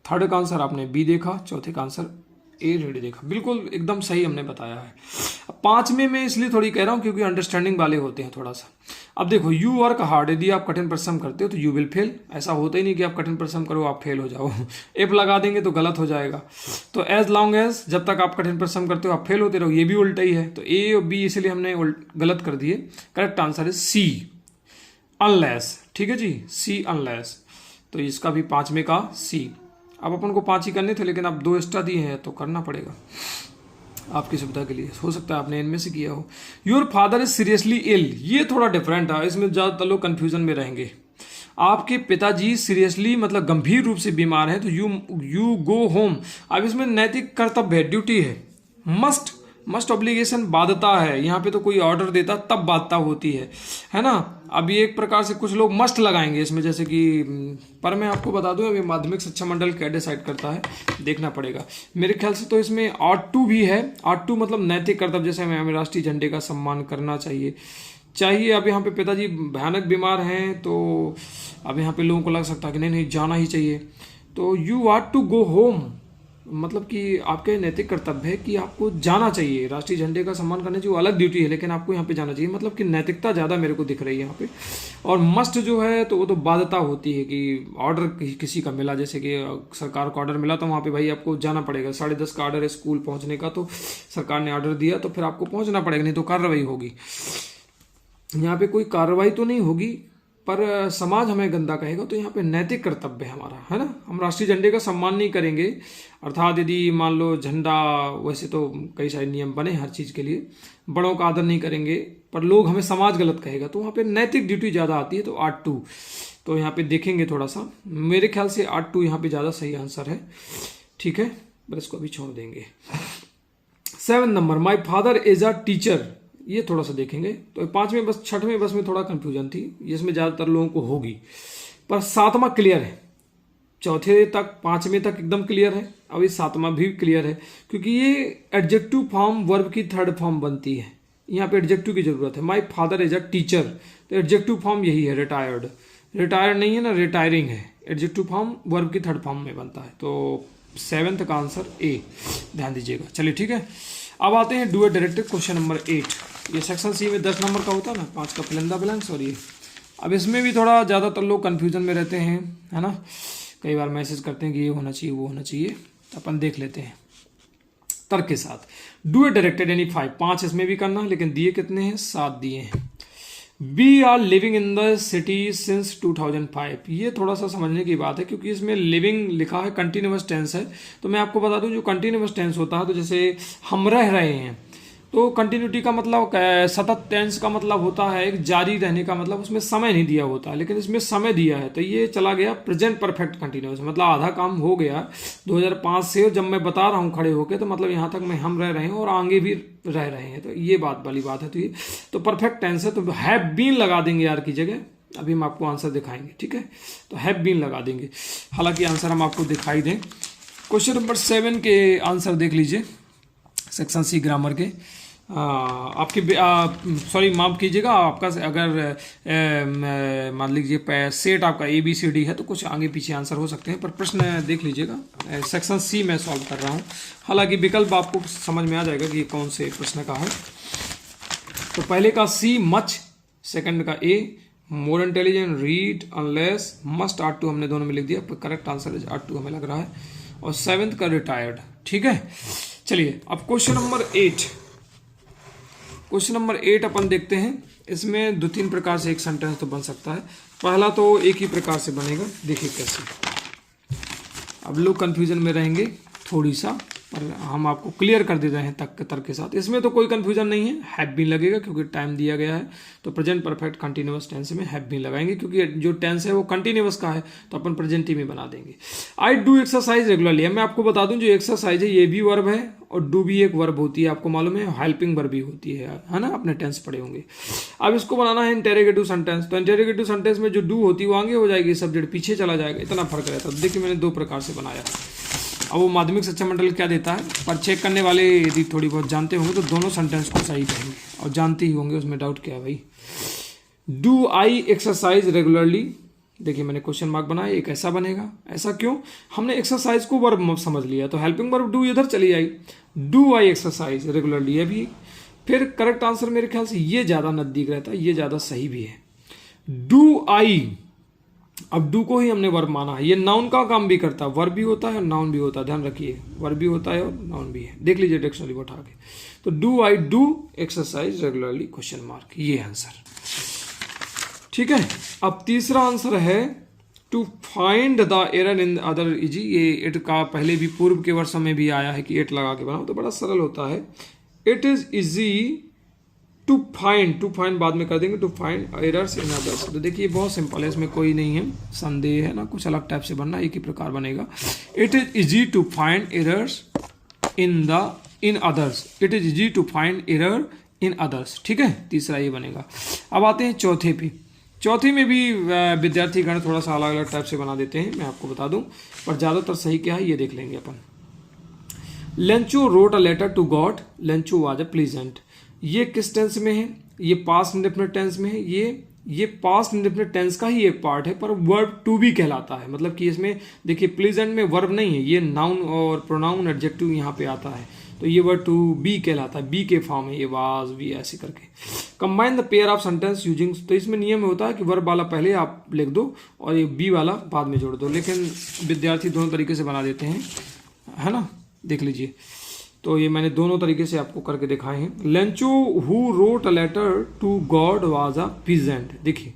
थर्ड का आंसर आपने बी देखा, चौथे का आंसर ए रेडी देखा, बिल्कुल एकदम सही हमने बताया है। अब 5वें में इसलिए थोड़ी कह रहा हूँ क्योंकि अंडरस्टैंडिंग वाले होते हैं थोड़ा सा। अब देखो यू वर्क हार्ड, यदि आप कठिन परिश्रम करते हो तो यू विल फेल, ऐसा होता ही नहीं कि आप कठिन परिश्रम करो आप फेल हो जाओ एफ लगा देंगे तो गलत हो जाएगा। तो एज लॉन्ग एज, जब तक आप कठिन परिश्रम करते हो आप फेल होते रहो, ये भी उल्टा ही है, तो ए और बी इसलिए हमने गलत कर दिए। करेक्ट आंसर है सी, अनलेस, ठीक है जी, सी अनलेस, तो इसका भी 5वें का सी। अब अपन को 5 ही करने थे लेकिन अब 2 एक्स्ट्रा दिए हैं तो करना पड़ेगा आपकी सुविधा के लिए, हो सकता है आपने इनमें से किया हो। Your father is seriously ill, ये थोड़ा डिफरेंट है, इसमें ज़्यादातर लोग कंफ्यूजन में रहेंगे। आपके पिताजी सीरियसली मतलब गंभीर रूप से बीमार हैं, तो यू गो होम। अब इसमें नैतिक कर्तव्य है, ड्यूटी है, मस्ट ऑब्लिगेशन बाध्यता है, यहाँ पे तो कोई ऑर्डर देता तब बाध्यता होती है ना। अब ये एक प्रकार से कुछ लोग मस्ट लगाएंगे इसमें, जैसे कि, पर मैं आपको बता दूं अभी माध्यमिक शिक्षा मंडल क्या डिसाइड करता है, देखना पड़ेगा। मेरे ख्याल से तो इसमें ऑट टू भी है, ऑट टू मतलब नैतिक कर्तव्य, जैसे हमें राष्ट्रीय झंडे का सम्मान करना चाहिए। अब यहाँ पे पिताजी भयानक बीमार हैं, तो अब यहाँ पे लोगों को लग सकता है कि नहीं जाना ही चाहिए, तो you are to go home, मतलब कि आपके नैतिक कर्तव्य है कि आपको जाना चाहिए, राष्ट्रीय झंडे का सम्मान करने जो अलग ड्यूटी है, लेकिन आपको यहाँ पे जाना चाहिए, मतलब कि नैतिकता ज़्यादा मेरे को दिख रही है यहाँ पे। और मस्ट जो है तो वो तो बाध्यता होती है कि ऑर्डर किसी का मिला, जैसे कि सरकार को ऑर्डर मिला तो वहाँ पे भाई आपको जाना पड़ेगा, 10:30 का ऑर्डर है स्कूल पहुँचने का, तो सरकार ने ऑर्डर दिया तो फिर आपको पहुँचना पड़ेगा, नहीं तो कार्रवाई होगी। यहाँ पे कोई कार्रवाई तो नहीं होगी पर समाज हमें गंदा कहेगा, तो यहाँ पे नैतिक कर्तव्य है हमारा, है ना। हम राष्ट्रीय झंडे का सम्मान नहीं करेंगे, अर्थात यदि मान लो झंडा, वैसे तो कई सारे नियम बने हर चीज़ के लिए, बड़ों का आदर नहीं करेंगे पर लोग हमें समाज गलत कहेगा, तो वहाँ पे नैतिक ड्यूटी ज़्यादा आती है, तो 8-2, तो यहाँ पे देखेंगे थोड़ा सा, मेरे ख्याल से 8-2 यहाँ पे ज़्यादा सही आंसर है, ठीक है, पर इसको अभी छोड़ देंगे। 7 number, my father is a teacher, ये थोड़ा सा देखेंगे। तो 5वें बस 6वें बस में थोड़ा कंफ्यूजन थी, इसमें ज़्यादातर लोगों को होगी, पर 7वां क्लियर है, चौथे तक 5वें तक एकदम क्लियर है, अब ये 7वां भी क्लियर है, क्योंकि ये एडजेक्टिव फॉर्म वर्ब की थर्ड फॉर्म बनती है, यहाँ पे एडजेक्टिव की जरूरत है। My father is a teacher, तो एडजेक्टिव फॉर्म यही है, रिटायर्ड नहीं है ना, रिटायरिंग है, एडजेक्टिव फॉर्म वर्ब की थर्ड फॉर्म में बनता है, तो 7th का आंसर ए, ध्यान दीजिएगा। चलिए ठीक है, अब आते हैं do a directed question number 8। ये सेक्शन सी में 10 नंबर का होता है ना, 5 का फिल इन द ब्लैंक्स, और ये अब इसमें भी थोड़ा ज़्यादातर लोग कन्फ्यूजन में रहते हैं, है ना, कई बार मैसेज करते हैं कि ये होना चाहिए वो होना चाहिए, तो अपन देख लेते हैं तर्क के साथ। डू ए डायरेक्टेड एनी 5 इसमें भी करना, लेकिन दिए कितने हैं, 7 दिए हैं। We are living in the city since 2005, ये थोड़ा सा समझने की बात है, क्योंकि इसमें लिविंग लिखा है, कंटिन्यूअस टेंस है, तो मैं आपको बता दूं जो कंटिन्यूअस टेंस होता है, तो जैसे हम रह रहे हैं, तो कंटिन्यूटी का मतलब सतत टेंस का मतलब होता है एक जारी रहने का मतलब, उसमें समय नहीं दिया होता, लेकिन इसमें समय दिया है। तो ये चला गया प्रेजेंट परफेक्ट कंटिन्यूअस, मतलब आधा काम हो गया 2005 से, और जब मैं बता रहा हूँ खड़े होके तो मतलब यहाँ तक में हम रह रहे हैं और आगे भी रह रहे हैं, तो ये बात वाली बात है। तो ये तो परफेक्ट टेंस है, तो हैव बीन लगा देंगे यार की जगह, अभी हम आपको आंसर दिखाएंगे, ठीक है। तो हैव बीन लगा देंगे, हालांकि आंसर हम आपको दिखाई दें। क्वेश्चन नंबर 7 के आंसर देख लीजिए, सेक्शन सी ग्रामर के। आपकी सॉरी माफ कीजिएगा, आपका अगर मान लीजिए सेट आपका ABCD है तो कुछ आगे पीछे आंसर हो सकते हैं, पर प्रश्न देख लीजिएगा। सेक्शन सी में सॉल्व कर रहा हूँ, हालांकि विकल्प आपको समझ में आ जाएगा कि कौन से प्रश्न का है। तो पहले का सी मच, सेकंड का A more intelligent, read, unless, must, R2 हमने दोनों में लिख दिया, करेक्ट आंसर इज R2 हमें लग रहा है, और 7th का रिटायर्ड, ठीक है। चलिए अब क्वेश्चन नंबर 8, क्वेश्चन नंबर 8 अपन देखते हैं। इसमें 2-3 प्रकार से एक सेंटेंस तो बन सकता है। पहला तो एक ही प्रकार से बनेगा, देखिए कैसे। अब लोग कंफ्यूजन में रहेंगे थोड़ी सा, पर हम आपको क्लियर कर दे रहे हैं तर्क के साथ। इसमें तो कोई कंफ्यूजन नहीं है, हैव बीन लगेगा क्योंकि टाइम दिया गया है। तो प्रेजेंट परफेक्ट कंटिन्यूअस टेंस में हैव बीन लगाएंगे, क्योंकि जो टेंस है वो कंटिन्यूअस का है, तो अपन प्रेजेंट ही में बना देंगे। आई डू एक्सरसाइज रेगुलरली, मैं आपको बता दूं जो एक्सरसाइज है ये भी वर्ब है और डू भी एक वर्ब होती है, आपको मालूम है। हेल्पिंग वर्ब भी होती है ना, अपने टेंस पढ़े होंगे। अब इसको बनाना है इंटेरोगेटिव सेंटेंस, तो इंटेरोगेटिव सेंटेंस में जो डू होती है वो आगे हो जाएगी, सब्जेक्ट पीछे चला जाएगा, इतना फर्क रहता है। देखिए मैंने 2 प्रकार से बनाया। अब वो माध्यमिक शिक्षा मंडल क्या देता है, पर चेक करने वाले यदि थोड़ी बहुत जानते होंगे तो दोनों सेंटेंस को सही कहेंगे, और जानते ही होंगे, उसमें डाउट क्या है भाई। डू आई एक्सरसाइज रेगुलरली, देखिए मैंने क्वेश्चन मार्क बनाया, एक ऐसा बनेगा। ऐसा क्यों, हमने एक्सरसाइज को वर्ब समझ लिया, तो हेल्पिंग वर्ब डू इधर चली आई, डू आई एक्सरसाइज रेगुलरली है भी। फिर करेक्ट आंसर मेरे ख्याल से ये ज़्यादा नज़दीक रहता है, ये ज़्यादा सही भी है, डू आई। अब डू को ही हमने वर्ब माना है, ये नाउन का काम भी करता है, वर्ब भी होता है और नाउन भी होता है, ध्यान रखिए, वर्ब भी होता है और नाउन भी है। देख लीजिए डिक्शनरी में उठा के, तो do I do exercise regularly question mark, ये आंसर, ठीक है। अब तीसरा आंसर है to find the error in other easy, ये इट का पहले भी पूर्व के वर्षों में भी आया है कि इट लगा के बनाओ, तो बड़ा सरल होता है। It is easy to find बाद में कर देंगे, to find errors in others. तो देखिए बहुत सिंपल है, इसमें कोई नहीं है संदेह है ना, कुछ अलग टाइप से बनना, एक ही प्रकार बनेगा। It is easy to find errors in others, it is easy to find error in others, ठीक है, तीसरा ये बनेगा। अब आते हैं चौथे पे। चौथे में भी विद्यार्थी गण थोड़ा सा अलग अलग टाइप से बना देते हैं, मैं आपको बता दूं, पर ज़्यादातर सही क्या है ये देख लेंगे अपन। Lencho wrote a letter to God, Lencho was a pleasant, ये किस टेंस में है, ये पास्ट इंडेफिनिट टेंस में है, ये पास्ट इंडेफिनिट टेंस का ही एक पार्ट है, पर वर्ब टू बी कहलाता है, मतलब कि इसमें देखिए प्लीजेंट में वर्ब नहीं है, ये नाउन और प्रोनाउन एडजेक्टिव यहाँ पे आता है, तो ये वर्ड टू बी कहलाता है, बी के फॉर्म है, ये वाज भी ऐसे करके। Combine the pair of sentence using, तो इसमें नियम होता है कि वर्ब वाला पहले आप लिख दो और ये बी वाला बाद में जोड़ दो, लेकिन विद्यार्थी दोनों तरीके से बना देते हैं, है ना, देख लीजिए। तो ये मैंने दोनों तरीके से आपको करके दिखाए हैं। Lencho who wrote a letter to God was a peasant, देखिए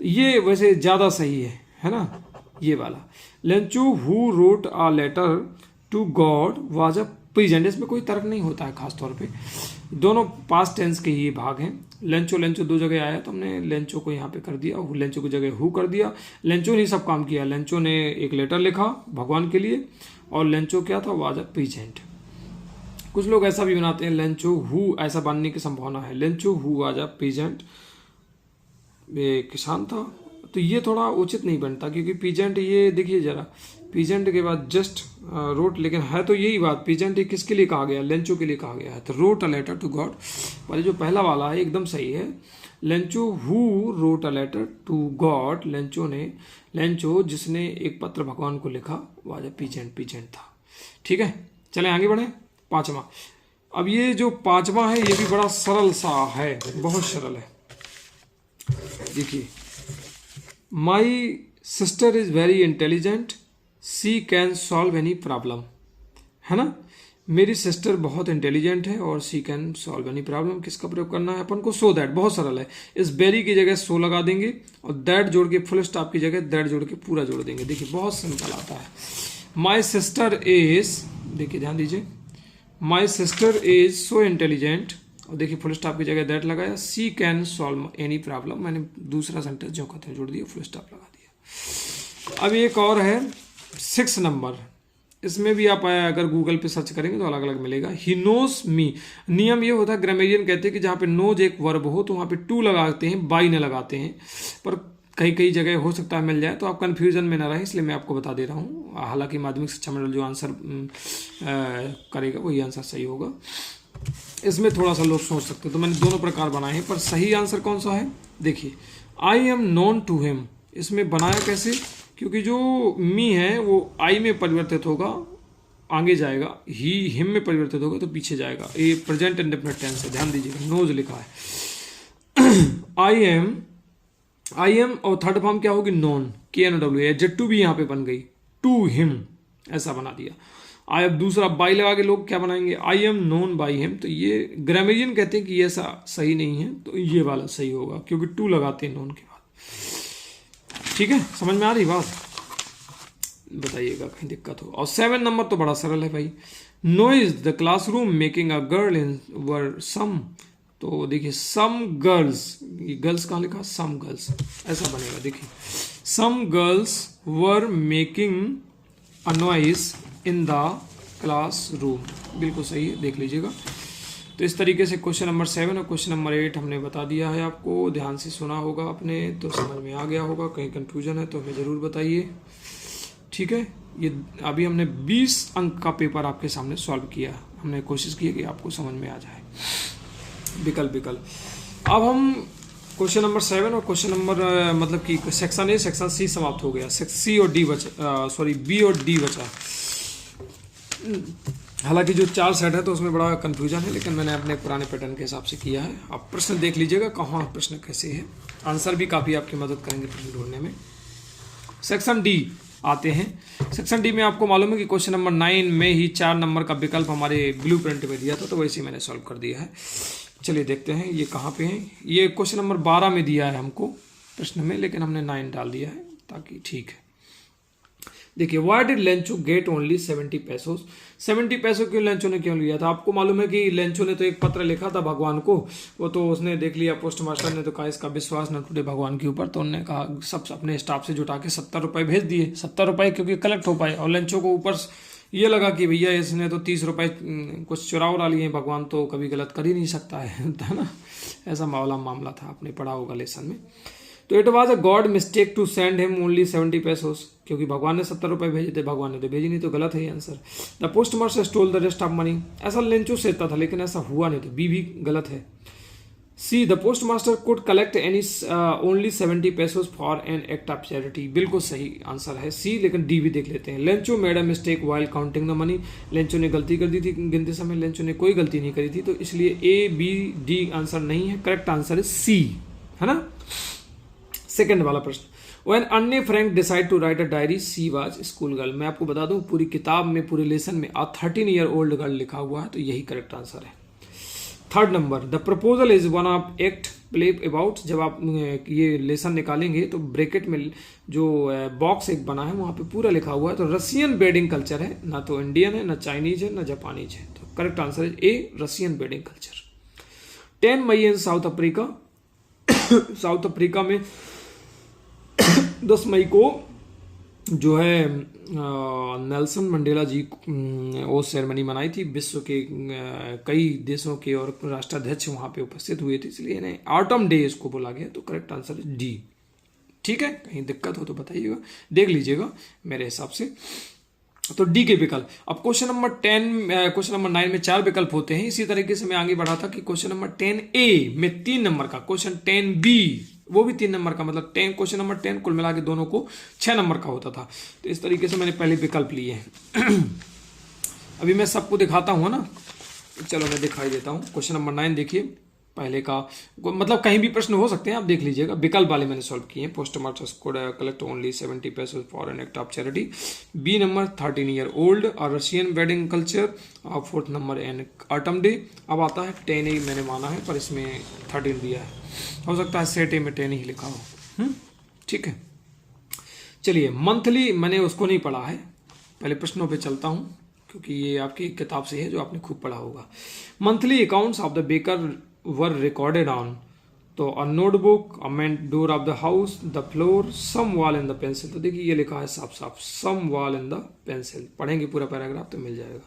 ये वैसे ज़्यादा सही है ना, ये वाला Lencho who wrote a letter to God was a peasant, इसमें कोई तर्क नहीं होता है खास तौर पे, दोनों पास्ट टेंस के ही भाग हैं। लेंचो दो जगह आया तो हमने लेंचो को यहाँ पे कर दिया, लेंचो की जगह हु कर दिया। लेंचो ने सब काम किया, लेंचो ने एक लेटर लिखा भगवान के लिए, और लेंचो क्या था, वाज अ पीजेंट। कुछ लोग ऐसा भी बनाते हैं लेंचो हु, ऐसा बनने की संभावना है, Lencho who was a peasant, किसान था, तो ये थोड़ा उचित नहीं बनता, क्योंकि पीजेंट ये देखिए जरा, पीजेंट के बाद जस्ट रोट, लेकिन है तो यही बात, पीजेंट ये किसके लिए कहा गया, लेंचो के लिए कहा गया है, तो wrote a letter to God वाले जो पहला वाला है एकदम सही है। Lencho who wrote a letter to God, Lencho जिसने एक पत्र भगवान को लिखा, वाज अ पीजेंट था, ठीक है। चले आगे बढ़े, पांचवा। अब ये जो पांचवा है ये भी बड़ा सरल सा है, बहुत सरल है, देखिए। My sister is very intelligent, she can solve any problem, है ना, मेरी सिस्टर बहुत इंटेलिजेंट है और she can solve any problem, किसका प्रयोग करना है अपन को, सो दैट, बहुत सरल है। इस वेरी की जगह सो लगा देंगे और दैट जोड़ के फुल स्टॉप की जगह दैट जोड़ के पूरा जोड़ देंगे, देखिए बहुत सिंपल आता है। माई सिस्टर इज, देखिए ध्यान दीजिए, माई सिस्टर इज सो इंटेलिजेंट, और देखिए फुल स्टॉप की जगह दैट लगाया, सी कैन सॉल्व एनी प्रॉब्लम, मैंने दूसरा सेंटेंस जो कहते हैं जोड़ दिया, फुल स्टॉप लगा दिया। अब एक और है 6 नंबर, इसमें भी आप अगर गूगल पे सर्च करेंगे तो अलग अलग मिलेगा। ही नोज मी, नियम ये होता है, ग्रामेरियन कहते हैं कि जहाँ पे नोज एक वर्ब हो तो वहाँ पे टू लगाते हैं, बाई न लगाते हैं, पर कई कई जगह हो सकता है मिल जाए, तो आप कंफ्यूजन में ना रहे इसलिए मैं आपको बता दे रहा हूँ। हालांकि माध्यमिक शिक्षा मंडल जो आंसर करेगा वही आंसर सही होगा। इसमें थोड़ा सा लोग सोच सकते हैं, तो मैंने दोनों प्रकार बनाए हैं, पर सही आंसर कौन सा है? देखिए, I am known to him, इसमें बनाया कैसे? क्योंकि जो मी है वो आई में परिवर्तित होगा, आगे जाएगा, ही हिम में परिवर्तित होगा तो पीछे जाएगा। ये प्रेजेंट इंडेफिनिट टेंस है, ध्यान दीजिएगा, नोज लिखा है। आई एम और थर्ड फॉर्म क्या होगी? नॉन, KNOW, एडजेक्टिव टू भी यहाँ पे बन गई, टू हिम ऐसा बना दिया। आई अब दूसरा बाई लगा के लोग क्या बनाएंगे? आई एम नोन बाई हिम, तो ये ग्रामेरियन कहते हैं कि ये ऐसा सही नहीं है, तो ये वाला सही होगा क्योंकि टू लगाते हैं नोन के बाद। ठीक है, समझ में आ रही बात? बताइएगा कहीं दिक्कत हो। और 7 नंबर तो बड़ा सरल है भाई, noise the classroom making a girl in were some, तो देखिए सम गर्ल्स, ये गर्ल्स कहाँ लिखा? सम गर्ल्स ऐसा बनेगा। देखिए, some girls were making a noise in the classroom, बिल्कुल सही है, देख लीजिएगा। तो इस तरीके से क्वेश्चन नंबर 7 और क्वेश्चन नंबर 8 हमने बता दिया है आपको, ध्यान से सुना होगा आपने तो समझ में आ गया होगा। कहीं कंफ्यूजन है तो हमें ज़रूर बताइए। ठीक है, ये अभी हमने 20 अंक का पेपर आपके सामने सॉल्व किया, हमने कोशिश की कि आपको समझ में आ जाए विकल्प। अब हम क्वेश्चन नंबर 7 और क्वेश्चन नंबर मतलब कि सेक्शन ए सेक्शन सी समाप्त हो गया, सी और डी बचा, सॉरी बी और डी बचा। हालांकि जो 4 सेट है तो उसमें बड़ा कंफ्यूजन है, लेकिन मैंने अपने पुराने पैटर्न के हिसाब से किया है। आप प्रश्न देख लीजिएगा कहाँ प्रश्न कैसे है, आंसर भी काफ़ी आपकी मदद करेंगे प्रश्न ढूंढने में। सेक्शन डी आते हैं। सेक्शन डी में आपको मालूम है कि क्वेश्चन नंबर 9 में ही 4 नंबर का विकल्प हमारे ब्लू प्रिंट में दिया था, तो वैसे ही मैंने सॉल्व कर दिया है। चलिए देखते हैं ये कहाँ पे है। ये क्वेश्चन नंबर 12 में दिया है हमको प्रश्न में, लेकिन हमने 9 डाल दिया है ताकि ठीक है। देखिए, why did Lencho get only 70 पैसोस, 70 पैसों क्यों लेंचो ने क्यों लिया था? आपको मालूम है कि लेंचो ने तो एक पत्र लिखा था भगवान को, वो तो उसने देख लिया, पोस्ट मास्टर ने तो कहा इसका विश्वास न टूटे भगवान के ऊपर, तो उन्होंने कहा सब अपने स्टाफ से जुटा के 70 रुपये भेज दिए, 70 रुपये क्योंकि कलेक्ट हो पाए, और लेंचो को ऊपर ये लगा कि भैया इसने तो 30 रुपये कुछ चुरा उड़ा लिए, भगवान तो कभी गलत कर ही नहीं सकता है ना, ऐसा मामला था, आपने पढ़ा होगा लेसन में। तो it was a God mistake to send him only 70 pesos, क्योंकि भगवान ने 70 रुपये भेजे थे, भगवान ने तो भेजी नहीं, तो गलत है ये answer. The post master stole the rest of money, ऐसा लेंचो सेता था लेकिन ऐसा हुआ नहीं, तो बी भी गलत है। C the post master could collect any only 70 pesos for an act of charity, बिल्कुल सही आंसर है सी, लेकिन डी भी देख लेते हैं। Lencho made a mistake while counting the money, Lencho ने गलती कर दी थी गिनते समय, लेंचो ने कोई गलती नहीं करी थी, तो इसलिए ए बी डी आंसर नहीं है, करेक्ट आंसर है सी, है ना। सेकेंड वाला प्रश्न, When Anne Frank decide to write a diary she was school girl, मैं आपको बता दूं पूरी किताब में पूरे लेसन में आ 13 ईयर ओल्ड गर्ल लिखा हुआ है, तो यही करेक्ट आंसर है। Third number, the proposal is one of act play about, जब आप ये लेसन निकालेंगे तो ब्रैकेट में जो बॉक्स एक बना है वहां पे पूरा लिखा हुआ है, तो रशियन वेडिंग कल्चर है, ना तो इंडियन है, ना चाइनीज है, ना जापानीज है, तो करेक्ट आंसर है ए रशियन वेडिंग कल्चर। 10 मई इन साउथ अफ्रीका, साउथ अफ्रीका में 10 मई को जो है नेल्सन मंडेला जी वो सेरेमनी मनाई थी, विश्व के कई देशों के और राष्ट्राध्यक्ष वहां पे उपस्थित हुए थे, इसलिए इन्हें ऑटम डे इसको बोला गया, तो करेक्ट आंसर है डी। ठीक है, कहीं दिक्कत हो तो बताइएगा, देख लीजिएगा मेरे हिसाब से, तो डी के विकल्प। अब क्वेश्चन नंबर 9 में 4 विकल्प होते हैं, इसी तरीके से मैं आगे बढ़ा था कि क्वेश्चन नंबर 10A में 3 नंबर का, क्वेश्चन 10B वो भी 3 नंबर का, मतलब 10 क्वेश्चन नंबर 10 कुल मिला के दोनों को 6 नंबर का होता था, तो इस तरीके से मैंने पहले विकल्प लिए हैं। अभी मैं सबको दिखाता हूँ ना, चलो मैं दिखाई देता हूँ। क्वेश्चन नंबर 9 देखिए, पहले का मतलब कहीं भी प्रश्न हो सकते हैं, आप देख लीजिएगा, विकल्प वाले मैंने सॉल्व किए हैं। Post masters could collect only 70 पैसे for an act of charity. B number 13 year old और रशियन वेडिंग कल्चर। और 4th number N autumn day. अब आता है 10A, मैंने माना है पर इसमें 13 दिया है, हो सकता है सेट ए में 10 ही लिखा हो। ठीक है, चलिए मंथली मैंने उसको नहीं पढ़ा है, पहले प्रश्नों पे चलता हूँ। क्योंकि ये आपकी किताब से है जो आपने खूब पढ़ा होगा। Monthly accounts of the baker were recorded on, तो a notebook, a main door of the house, the floor, some wall in the pencil. तो देखिए ये लिखा है साफ साफ, some wall in the pencil. पढ़ेंगे पूरा पैराग्राफ तो मिल जाएगा।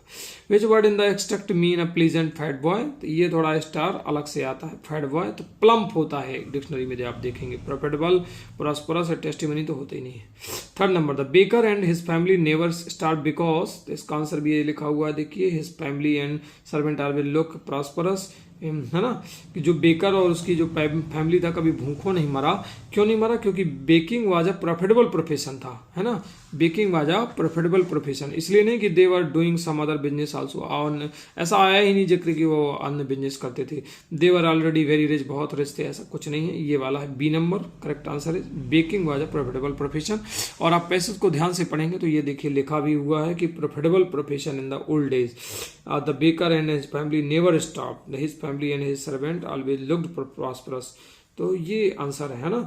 Which word in the extract mean a pleasant fat boy, तो ये थोड़ा स्टार अलग से आता है। फैट बॉय तो प्लम्प होता है डिक्शनरी में, जो आप देखेंगे। प्रॉफिटेबल, प्रॉस्परस और टेस्टिमनी तो होते ही नहीं है। Third number, the baker and his family never start because, तो इसका आंसर भी ये लिखा हुआ है, देखिए his family and servant are will look prosperous, है ना, कि जो बेकर और उसकी जो फैमिली था कभी भूखों नहीं मरा। क्यों नहीं मरा? क्योंकि baking was a profitable profession था, है ना, baking was a profitable profession. इसलिए नहीं कि they were doing some other business also, ऐसा आया ही नहीं जिक्र कि वो अन्य बिजनेस करते थे। दे वर ऑलरेडी वेरी रिच, बहुत रिच थे, ऐसा कुछ नहीं है। ये वाला है बी नंबर, करेक्ट आंसर है baking was a profitable profession. और आप पैसेज को ध्यान से पढ़ेंगे तो ये देखिए लिखा भी हुआ है कि profitable profession in the old days, the baker and his family never stopped, his family and his servant always looked prosperous. तो ये आंसर है ना।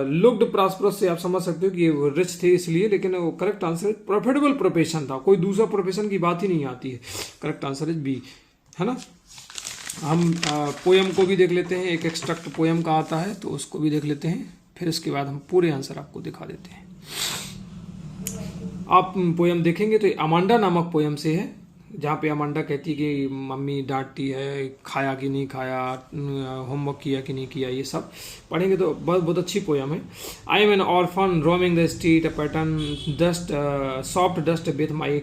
लुक्ड प्रॉस्परस से आप समझ सकते हो कि ये रिच थे इसलिए, लेकिन वो करेक्ट आंसर प्रॉफिटेबल प्रोफेशन था, कोई दूसरा प्रोफेशन की बात ही नहीं आती है। करेक्ट आंसर इज बी, है ना। हम पोयम को भी देख लेते हैं, एक एक्सट्रैक्ट पोयम का आता है तो उसको भी देख लेते हैं, फिर इसके बाद हम पूरे आंसर आपको दिखा देते हैं। आप पोयम देखेंगे तो अमांडा नामक पोयम से है, जहाँ पे अमांडा कहती है कि मम्मी डांटती है, खाया कि नहीं खाया, होमवर्क किया कि नहीं किया, ये सब पढ़ेंगे तो बहुत बहुत अच्छी पोयम है। I am an orphan roaming the street, a pattern dust, soft dust with my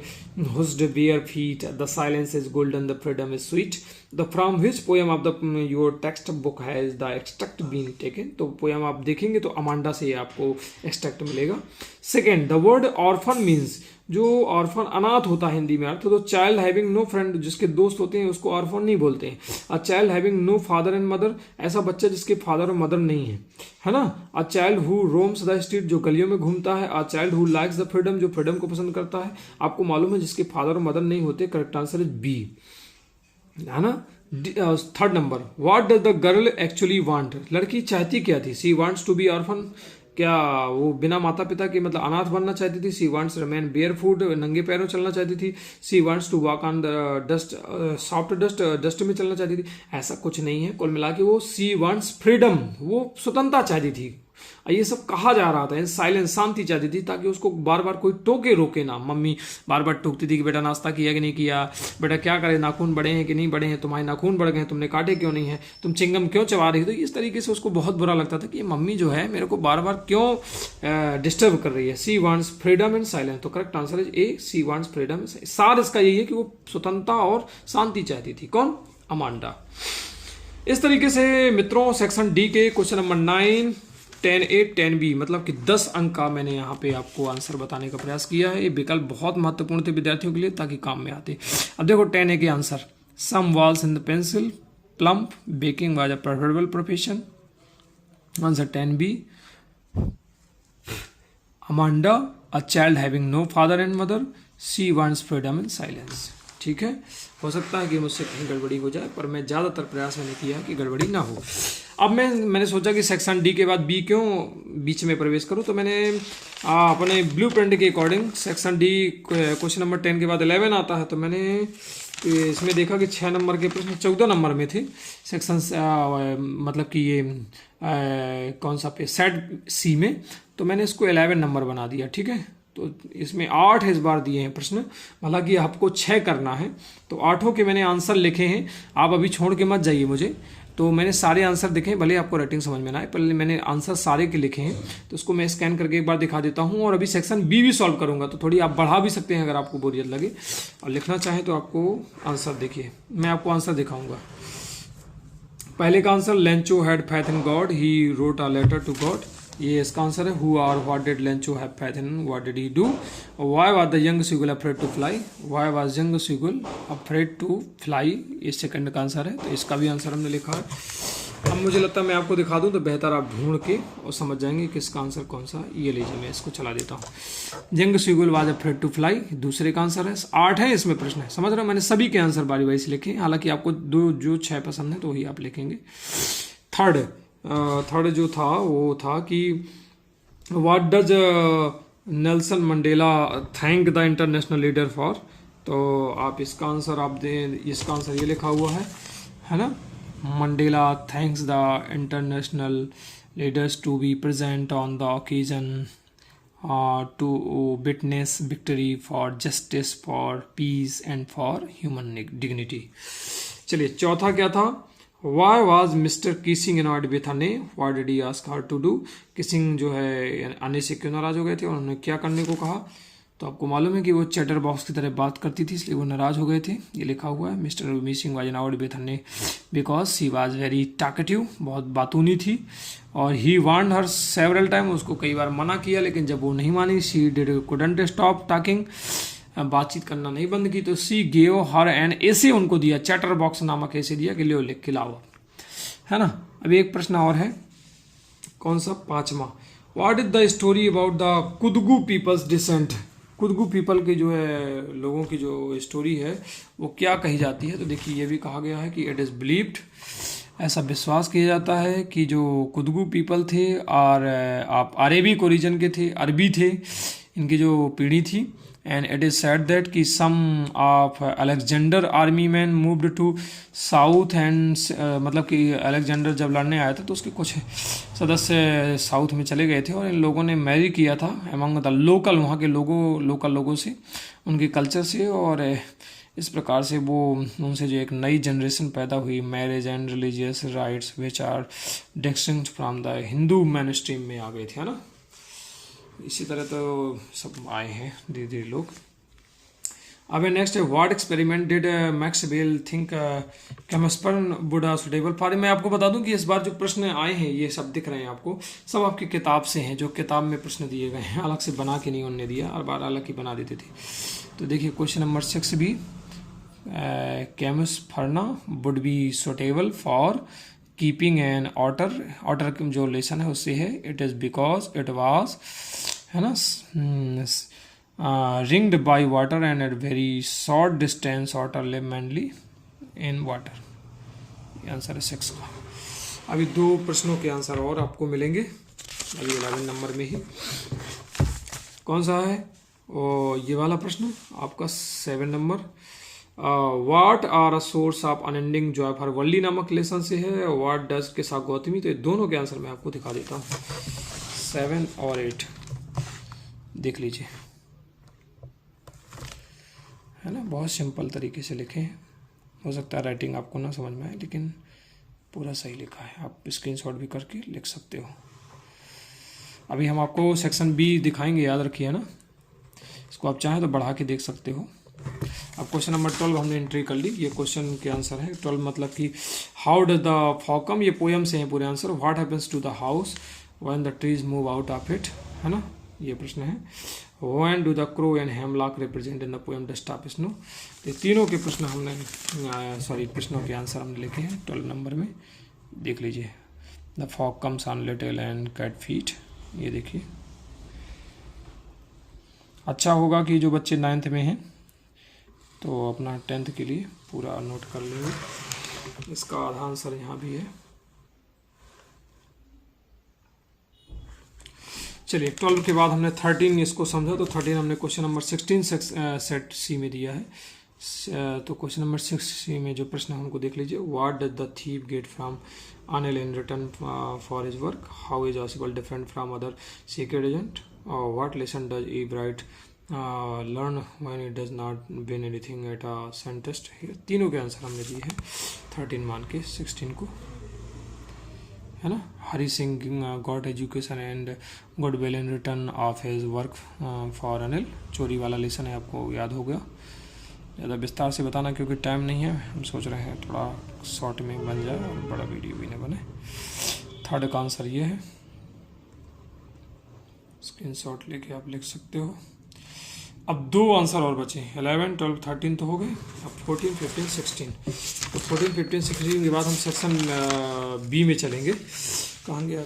hushed bare feet, the silence is golden, the freedom is sweet, the from which poem of the your textbook has the extract been taken. तो poem आप देखेंगे तो Amanda से आपको extract मिलेगा। Second, the word orphan means, जो orphan अनाथ होता है हिंदी में अर्थ, तो चाइल्ड हैविंग नो फ्रेंड, जिसके दोस्त होते हैं उसको ऑर्फन नहीं बोलते हैं। A child having no father and mother, ऐसा बच्चा जिसके फादर और मदर नहीं है ना। A child who roams the street, जो गलियों में घूमता है। A child who likes the freedom, जो फ्रीडम को पसंद करता है। आपको मालूम है जिसके फादर और मदर नहीं होते, करेक्ट आंसर इज बी, है ना। Third number, what does the girl actually want, लड़की चाहती क्या थी? She wants to be orphan, क्या वो बिना माता पिता के मतलब अनाथ बनना चाहती थी? She wants remain bare foot, नंगे पैरों चलना चाहती थी। She wants to walk on the dust, soft dust, dust में चलना चाहती थी। ऐसा कुछ नहीं है, कुल मिला के वो सी वांट्स फ्रीडम, वो स्वतंत्रता चाहती थी। ये सब कहा जा रहा था, साइलेंस, शांति चाहती थी, ताकि उसको बार बार कोई टोके रोके ना। मम्मी बार बार टोकती थी कि बेटा नाश्ता किया कि नहीं किया, बेटा क्या करे, नाखून बड़े हैं कि नहीं बड़े हैं, तुम्हारे नाखून बढ़ गए, तुमने काटे क्यों नहीं है, तुम चिंगम क्यों चबा रही हो। तो इस तरीके से उसको बहुत बुरा लगता था कि ये मम्मी जो है मेरे को बार बार क्यों डिस्टर्ब कर रही है। सी वांट्स फ्रीडम एंड साइलेंस, तो करेक्ट आंसर है ए, सी वांट्स फ्रीडम। सार इसका यही है कि वो स्वतंत्रता और शांति चाहती थी। कौन? अमांडा। इस तरीके से मित्रों सेक्शन डी के क्वेश्चन नंबर 9, 10A, 10B मतलब कि 10 अंक का मैंने यहाँ पे आपको आंसर बताने का प्रयास किया है। ये विकल्प बहुत महत्वपूर्ण थे विद्यार्थियों के लिए ताकि काम में आते। अब देखो 10A के answer, some walls in the pencil, plump, baking was a profitable profession. Answer 10B, Amanda, a child having no father and mother, she wants freedom and silence. ठीक है, हो सकता है कि मुझसे कहीं गड़बड़ी हो जाए, पर मैं ज़्यादातर प्रयास मैंने किया कि गड़बड़ी ना हो। अब मैंने सोचा कि सेक्शन डी के बाद बी क्यों बीच में प्रवेश करूं, तो मैंने अपने ब्लू प्रिंट के according section D question number 10 के बाद 11 आता है, तो मैंने इसमें देखा कि 6 नंबर के प्रश्न 14 नंबर में थे सेक्शन, मतलब कि ये कौन सा पे सेट सी में, तो मैंने इसको 11 नंबर बना दिया। ठीक है, तो इसमें 8 इस बार दिए हैं प्रश्न, हालांकि आपको 6 करना है, तो 8 के मैंने आंसर लिखे हैं। आप अभी छोड़ के मत जाइए मुझे, तो मैंने सारे आंसर देखे, भले आपको राइटिंग समझ में ना आए, पहले मैंने आंसर सारे के लिखे हैं, तो उसको मैं स्कैन करके एक बार दिखा देता हूं। और अभी सेक्शन बी भी सॉल्व करूंगा, तो थोड़ी आप बढ़ा भी सकते हैं अगर आपको बोरियत लगे और लिखना चाहें तो आपको आंसर देखिए, मैं आपको आंसर दिखाऊंगा। पहले का answer, Lencho had faith in God, he wrote a letter to God, ये इसका आंसर है। Who are what did Lencho have faith in, what did he do. Why was the young seagull afraid to fly, why was young seagull afraid to fly, ये second का answer है, तो इसका भी answer हमने लिखा है। अब मुझे लगता है मैं आपको दिखा दूं तो बेहतर आप ढूंढ के और समझ जाएंगे कि इसका आंसर कौन सा। ये लीजिए, मैं इसको चला देता हूँ। Young seagull was afraid to fly दूसरे का आंसर है। 8 है इसमें प्रश्न है, समझ रहे हो, मैंने सभी के आंसर बारी बारी से लिखे, हालांकि आपको जो 6 पसंद है तो वही आप लिखेंगे। थर्ड जो था वो था कि what does Nelson Mandela thank the international leader for, तो आप इसका आंसर आप दें, इसका आंसर ये लिखा हुआ है ना। Mandela thanks the international leaders to be present on the occasion to witness victory for justice, for peace and for human dignity. चलिए चौथा क्या था? Why was Mr. Kissing annoyed with Anne? What did he ask her to do? Kissing जो है अने से क्यों नाराज हो गए थे और उन्होंने क्या करने को कहा? तो आपको मालूम है कि वो चैटर बॉक्स की तरह बात करती थी, इसलिए वो नाराज हो गए थे। ये लिखा हुआ है Mister Keesing was annoyed with Anne because she was very talkative, बहुत बातूनी थी, और he warned her several time, उसको कई बार मना किया, लेकिन जब वो नहीं मानी, she did couldn't stop talking, बातचीत करना नहीं बंद की, तो सी गेव हर एन ऐसे उनको दिया, चैटर बॉक्स नामक ऐसे दिया कि लियो लिख के लाओ, है ना। अभी एक प्रश्न और है, कौन सा? पांचवा। What is the story about the Kodagu people's descent? Kodagu people के जो है लोगों की जो स्टोरी है वो क्या कही जाती है? तो देखिए ये भी कहा गया है कि इट इज़ बिलीव्ड, ऐसा विश्वास किया जाता है कि जो कुदगू पीपल थे और आप अरेबिक ओरिजिन के थे, अरबी थे, इनकी जो पीढ़ी थी, and it is said that कि some of Alexander army man moved to south and मतलब कि अलेक्जेंडर जब लड़ने आया था तो उसके कुछ सदस्य साउथ में चले गए थे और इन लोगों ने मैरी किया था एमंग द लोकल, वहाँ के लोकल लोगों से, उनके कल्चर से, और इस प्रकार से वो उनसे जो एक नई जनरेशन पैदा हुई, marriage and religious rites which are distinct from the Hindu main stream में आ गए थे, है ना। इसी तरह तो सब आए हैं धीरे धीरे लोग। अब नेक्स्ट है what experiment did Maxwell think Camusfearna would are suitable for. मैं आपको बता दूं कि इस बार जो प्रश्न आए हैं ये सब दिख रहे हैं आपको, सब आपकी किताब से हैं, जो किताब में प्रश्न दिए गए हैं, अलग से बना के नहीं उन्होंने दिया, हर बार अलग ही बना देते थे। तो देखिए क्वेश्चन नंबर 6 भी, Camusfearna would be suitable for keeping an otter जो लेसन है उससे है, it is because it was, है ना, ringed by water and at very short distance water live mainly in water. ये आंसर है 6 का। अभी 2 प्रश्नों के आंसर और आपको मिलेंगे अभी 11 नंबर में ही। कौन सा है? ये वाला प्रश्न आपका 7 नंबर। What are a source of unending joy for worldly नामक लेसन से है। वाट डज के साथ गौतमी। तो ये दोनों के आंसर मैं आपको दिखा देता हूँ, 7 और 8 देख लीजिए, है ना। बहुत सिंपल तरीके से लिखे हैं, हो सकता है राइटिंग आपको ना समझ में आए, लेकिन पूरा सही लिखा है, आप स्क्रीनशॉट भी करके लिख सकते हो। अभी हम आपको सेक्शन बी दिखाएंगे, याद रखिए ना, इसको आप चाहें तो बढ़ा के देख सकते हो। अब क्वेश्चन नंबर 12 हमने एंट्री कर ली, ये क्वेश्चन के आंसर है 12, मतलब कि हाउ डज द फॉकम, ये पोएम से है पूरे answer. What happens to the house when the trees move out of it, है ना, ये प्रश्न है। When do the crow and hemlock represent in the poem dust of snow. ये तीनों के प्रश्न हमने प्रश्नों के आंसर हमने लिखे हैं 12 नंबर में, देख लीजिए। The fog comes on little and cat feet, ये देखिए। अच्छा होगा कि जो बच्चे 9th में हैं तो अपना 10th के लिए पूरा नोट कर लेंगे। इसका आधा आंसर यहाँ भी है। चलिए 12 के बाद हमने 13 इसको समझा, तो 13 हमने क्वेश्चन नंबर 16 सेट सी में दिया है। तो क्वेश्चन नंबर 6 सी में जो प्रश्न हमको देख लीजिए। What does the thief get from Anil in return for his work. How is Ausable different from other secret agent. What lesson does Ebright learn when it does not win anything at a sun test. तीनों के answer हमने दिए हैं 13 मान के 16 को, है ना। Hari Singh got education and good will in return of his work for Anil. चोरी वाला लेसन है, आपको याद हो गया। ज़्यादा विस्तार से बताना क्योंकि टाइम नहीं है, हम सोच रहे हैं थोड़ा शॉर्ट में बन जाए और बड़ा वीडियो भी न बने। 3rd का आंसर ये है, स्क्रीनशॉट लेके आप लिख सकते हो। अब 2 आंसर और बचे, 11, 12, 13 तो हो गए, अब 14, 15, 16। तो 14, 15, 16 के बाद हम सेक्शन बी में चलेंगे। कहाँ गया?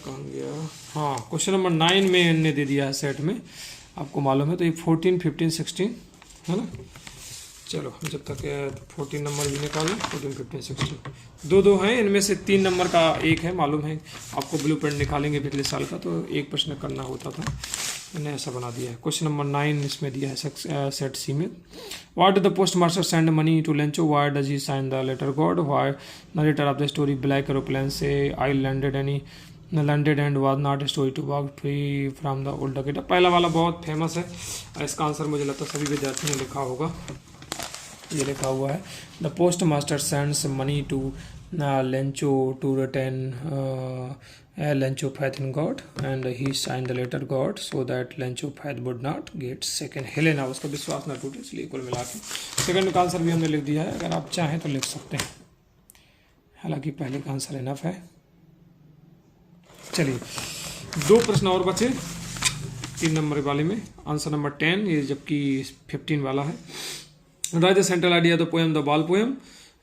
हाँ, क्वेश्चन नंबर 9 में इन्होंने दे दिया है सेट में, आपको मालूम है। तो ये 14, 15, 16 है ना। चलो हम जब तक 14 नंबर भी निकालें, 14, 15, 16 दो हैं, इनमें से 3 नंबर का एक है, मालूम है आपको। ब्लूप्रिंट निकालेंगे पिछले साल का, तो एक प्रश्न करना होता था। मैंने ऐसा बना दिया है। क्वेश्चन नंबर 9 इसमें दिया है सेट सी में। What do the post master send money to Lencho, why does he sign the letter God, why narrator of the story black aeroplane से I landed and was not a story to walk free from the old Dakota. पहला वाला बहुत famous है, इसका answer मुझे लगता है सभी विद्यार्थियों ने लिखा होगा। ये लिखा हुआ है the post master sends money to Lencho to return Lencho faith in God and he signed the letter God so that Lencho faith would not get second Helena, उसका विश्वास न टूटे, इसलिए कुल मिला के सेकंड का आंसर भी हमने लिख दिया है। अगर आप चाहें तो लिख सकते हैं, हालांकि पहले का आंसर इनफ है। चलिए 2 प्रश्न और बचे 3 नंबर वाले में। आंसर नंबर 10 ये, जबकि 15 वाला है। Right the central idea the poem the ball poem.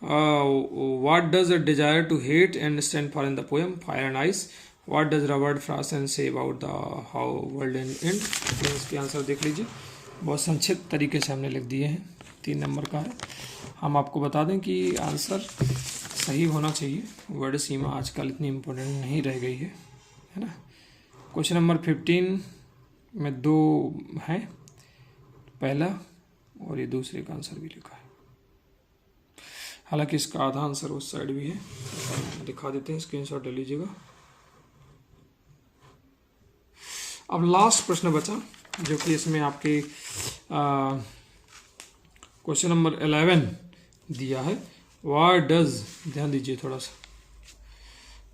What does a desire to hate and stand for in the poem Fire and Ice? What does Robert Frost say about the how world end? इसके answer देख लीजिए, बहुत संक्षिप्त तरीके से हमने लिख दिए हैं। 3 नंबर का है। हम आपको बता दें कि आंसर सही होना चाहिए, वर्ड सीमा आजकल इतनी इम्पोर्टेंट नहीं रह गई है ना। क्वेश्चन नंबर 15 में 2 हैं, पहला और ये दूसरे का आंसर भी लिखा है। हालांकि इसका आधा आंसर उस साइड भी है, दिखा देते हैं, स्क्रीनशॉट ले लीजिएगा। अब लास्ट प्रश्न बचा, जो कि इसमें आपके क्वेश्चन नंबर 11 दिया है। व्हाट डज, ध्यान दीजिए थोड़ा सा,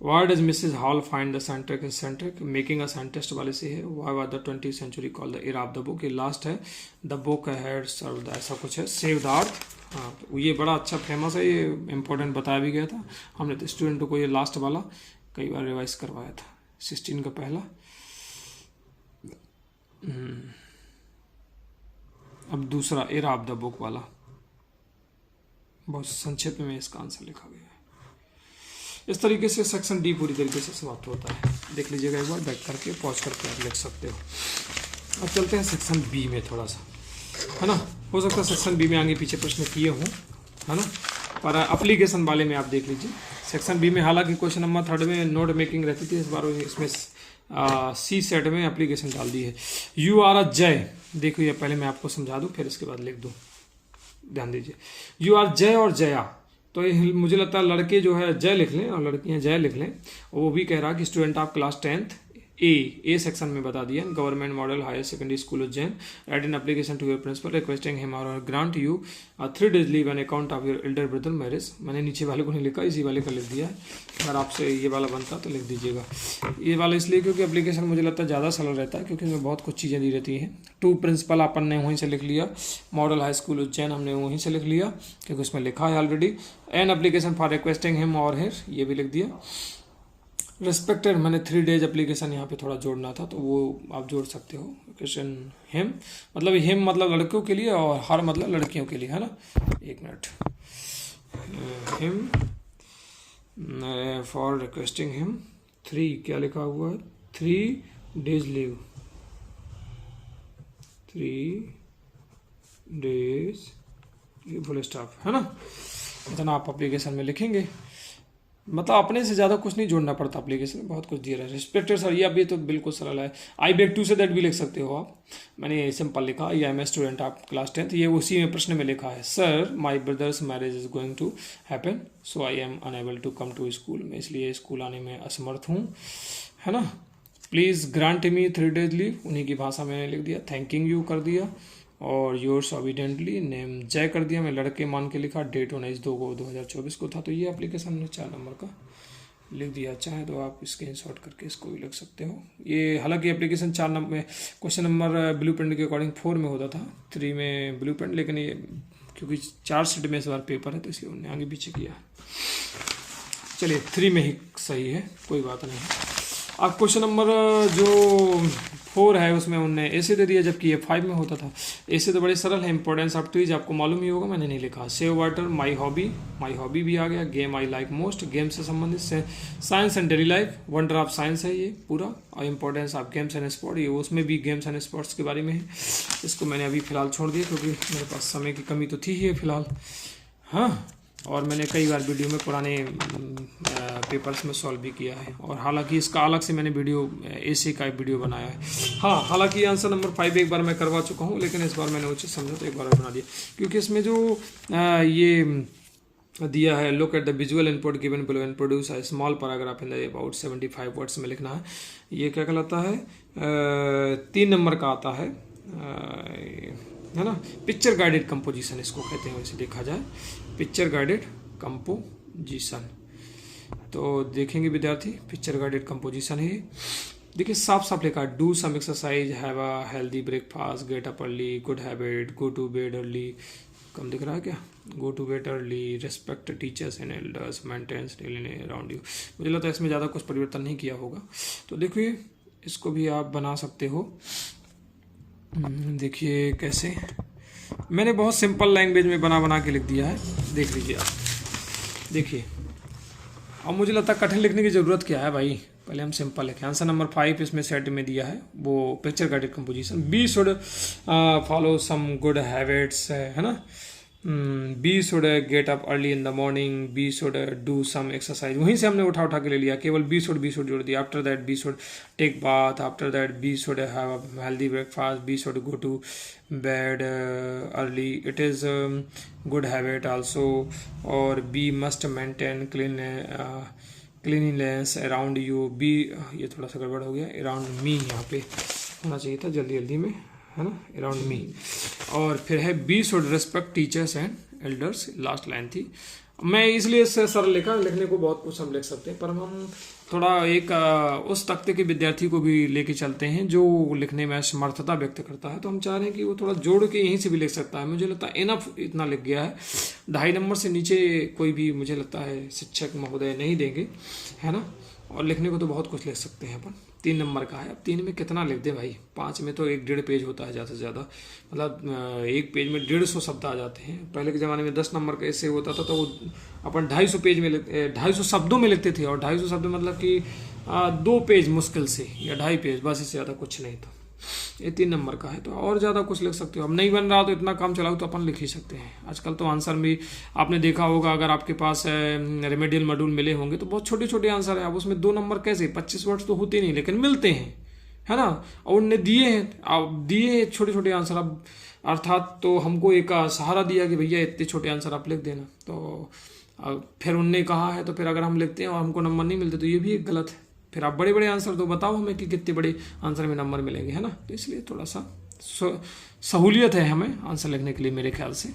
what does Mrs Hall find the centric in centric, making a scientist वाले से है। Why was the 20th century called the era of the book, ये लास्ट है। द बुक हैड सर्व्ड, ऐसा कुछ है। सेव द अर्थ, हाँ तो ये बड़ा अच्छा फेमस है, ये इम्पोर्टेंट बताया भी गया था हमने, तो स्टूडेंटों को ये लास्ट वाला कई बार रिवाइज करवाया था। 16 का पहला। अब दूसरा एरा ऑफ द बुक वाला, बहुत संक्षिप्त में इसका आंसर लिखा गया है। इस तरीके से सेक्शन डी पूरी तरीके से समाप्त होता है। देख लीजिएगा एक बार, बैक करके पॉज करके आप लिख सकते हो। अब चलते हैं सेक्शन बी में थोड़ा सा, है ना। हो सकता है सेक्शन बी में आगे पीछे प्रश्न किए हों, है ना, पर एप्लीकेशन वाले में आप देख लीजिए। सेक्शन बी में हालांकि क्वेश्चन नंबर 3 में नोट मेकिंग रहती थी, इस बार इसमें सी सेट में एप्लीकेशन डाल दी है। यू आर अ जय, देखो ये पहले मैं आपको समझा दूं, फिर इसके बाद लिख दूं, ध्यान दीजिए। यू आर जय और जया, तो ये मुझे लगता है लड़के जो है जय लिख लें और लड़कियां जय लिख लें। वो भी कह रहा कि student of class 10th A section में बता दिया, government model higher secondary school Ujjain, write an application to your principal requesting him और grant you 3 days leave on account of your elder brother marriage. मैंने नीचे वाले को नहीं लिखा, इसी वाले का लिख दिया है। अगर आपसे ये वाला बनता तो लिख दीजिएगा। ये वाला इसलिए क्योंकि एप्लीकेशन मुझे लगता है ज़्यादा सरल रहता है, क्योंकि इसमें बहुत कुछ चीज़ें दी रहती हैं। टू प्रिंसिपल अपन ने वहीं से लिख लिया, मॉडल हाई स्कूल उज्जैन हमने वहीं से लिख लिया क्योंकि उसमें लिखा है already. An application for requesting him और हिर, ये भी लिख दिया। रिस्पेक्टेड मैंने 3 days एप्लीकेशन यहाँ पे थोड़ा जोड़ना था, तो वो आप जोड़ सकते हो। क्वेश्चन हिम मतलब हिम मतलब लड़कों के लिए और हर मतलब लड़कियों के लिए, है ना। 1 minute. Him for requesting him 3 क्या लिखा हुआ है, 3 days leave, 3 days full stop, है ना। इतना आप एप्लीकेशन में लिखेंगे, मतलब अपने से ज़्यादा कुछ नहीं जोड़ना पड़ता, एप्लीकेशन में बहुत कुछ दिया रहा है। रिस्पेक्टेड सर, ये अभी तो बिल्कुल सरल है। I beg to say that भी लिख सकते हो आप, मैंने ये सिंपल लिखा। I am a student of class 10th, ये उसी में प्रश्न में लिखा है। Sir my brother's marriage is going to happen so I am unable to come to school, मैं इसलिए स्कूल आने में असमर्थ हूँ, है ना। Please grant me 3 days leave, उन्हीं की भाषा में लिख दिया। थैंकिंग यू कर दिया और योर्स ऑबिडेंटली नेम जय कर दिया, मैं लड़के मान के लिखा। डेट 19/2/2024 को था, तो ये एप्लीकेशन में 4 नंबर का लिख दिया। चाहे तो आप स्क्रीनशॉट करके इसको भी लिख सकते हो। ये हालांकि एप्लीकेशन 4 नंबर में, क्वेश्चन नंबर ब्लू प्रिंट के अकॉर्डिंग 4 में होता था, 3 में ब्लू प्रिंट, लेकिन ये क्योंकि 4 सेट में इस बार पेपर है तो इसलिए उन्होंने आगे पीछे किया। चलिए 3 में ही सही है, कोई बात नहीं। अब क्वेश्चन नंबर जो 4 है उसमें उनने ऐसे दे दिया, जबकि ये 5 में होता था। ऐसे तो बड़े सरल है। इंपॉर्टेंस ऑफ ट्रीज आपको मालूम ही होगा, मैंने नहीं लिखा। सेव वाटर, माई हॉबी भी आ गया। Game I like most, game से संबंधित। Science and daily life, wonder of science है ये पूरा। और importance of games and sport, ये उसमें भी गेम्स एंड स्पोर्ट्स के बारे में है। इसको मैंने अभी फिलहाल छोड़ दिया क्योंकि मेरे पास समय की कमी तो थी ही फिलहाल। हाँ, और मैंने कई बार वीडियो में पुराने पेपर्स में सॉल्व भी किया है, और हालांकि इसका अलग से मैंने वीडियो ऐसे का वीडियो बनाया है। हाँ, हालांकि आंसर नंबर 5 एक बार मैं करवा चुका हूँ, लेकिन इस बार मैंने उचित समझा तो एक बार और बना दिया, क्योंकि इसमें जो ये दिया है, look at the visual input given below and produce a small paragraph in the about 75 words में लिखना है। ये क्या कहलाता है, 3 नंबर का आता है ना, पिक्चर गाइडेड कंपोजिशन इसको कहते हैं वैसे देखा जाए, पिक्चर गाइडेड कंपोजिशन। तो देखेंगे विद्यार्थी, पिक्चर गाइडेड कंपोजिशन है। देखिए साफ साफ लिखा है, do some exercise, have a healthy breakfast, get up early, good habit, go to bed early, कम दिख रहा है क्या, go to bed early, respect teachers and elders, maintain cleanliness around you. मुझे लगता है इसमें ज़्यादा कुछ परिवर्तन नहीं किया होगा। तो देखिए इसको भी आप बना सकते हो। देखिए कैसे, मैंने बहुत सिंपल लैंग्वेज में बना के लिख दिया है, देख लीजिए आप। देखिए अब मुझे लगता है कठिन लिखने की ज़रूरत क्या है भाई, पहले हम सिंपल लिखें। आंसर नंबर 5 इसमें सेट में दिया है, वो picture guided composition. We should follow some good habits, है ना। We should get up early in the morning, we should do some exercise, वहीं से हमने उठा के ले लिया, केवल बी शुड जोड़ दिया। After that B should take bath, after that B should have a healthy breakfast, B should go to bed early, it is good habit also, और B must maintain cleanliness around you, B, ये थोड़ा सा गड़बड़ हो गया, around me यहाँ पे होना चाहिए था जल्दी में, है ना, अराउंड मी। और फिर है we should respect teachers and elders, last line थी। मैं इसलिए इससे सरल लिखा, लिखने को बहुत कुछ हम लिख सकते हैं, पर हम थोड़ा एक उस तख्ते के विद्यार्थी को भी लेके चलते हैं जो लिखने में असमर्थता व्यक्त करता है, तो हम चाह रहे हैं कि वो थोड़ा जोड़ के यहीं से भी लिख सकता है। मुझे लगता है इनफ इतना लिख गया है, 2.5 नंबर से नीचे कोई भी मुझे लगता है शिक्षक महोदय नहीं देंगे, है ना। और लिखने को तो बहुत कुछ लिख सकते हैं अपन। 3 नंबर का है, अब 3 में कितना लिख दे भाई, 5 में तो 1-1.5 पेज होता है ज़्यादा से ज़्यादा, मतलब एक पेज में 150 शब्द आ जाते हैं। पहले के ज़माने में 10 नंबर का ऐसे होता था, तो वो अपन 250 पेज में 250 शब्दों में लिखते थे, और 250 शब्द मतलब कि 2 पेज मुश्किल से, या 2.5 पेज, बस इससे ज़्यादा कुछ नहीं था। ये 3 नंबर का है, तो और ज़्यादा कुछ लिख सकते हो। अब नहीं बन रहा तो इतना काम चलाओ तो अपन लिख ही सकते हैं। आजकल तो आंसर भी आपने देखा होगा, अगर आपके पास रेमेडियल मॉड्यूल मिले होंगे तो बहुत छोटे छोटे आंसर है। अब उसमें 2 नंबर कैसे, 25 वर्ड्स तो होते नहीं, लेकिन मिलते हैं, है ना। और उनने दिए हैं छोटे छोटे आंसर, अब अर्थात तो हमको एक सहारा दिया कि भैया इतने छोटे आंसर आप लिख देना, तो फिर उनने कहा है, तो फिर अगर हम लिखते हैं और हमको नंबर नहीं मिलते तो ये भी एक गलत है। फिर आप बड़े बड़े आंसर तो बताओ हमें कि कितने बड़े आंसर में नंबर मिलेंगे, है ना। तो इसलिए थोड़ा सा सहूलियत है हमें आंसर लिखने के लिए, मेरे ख्याल से,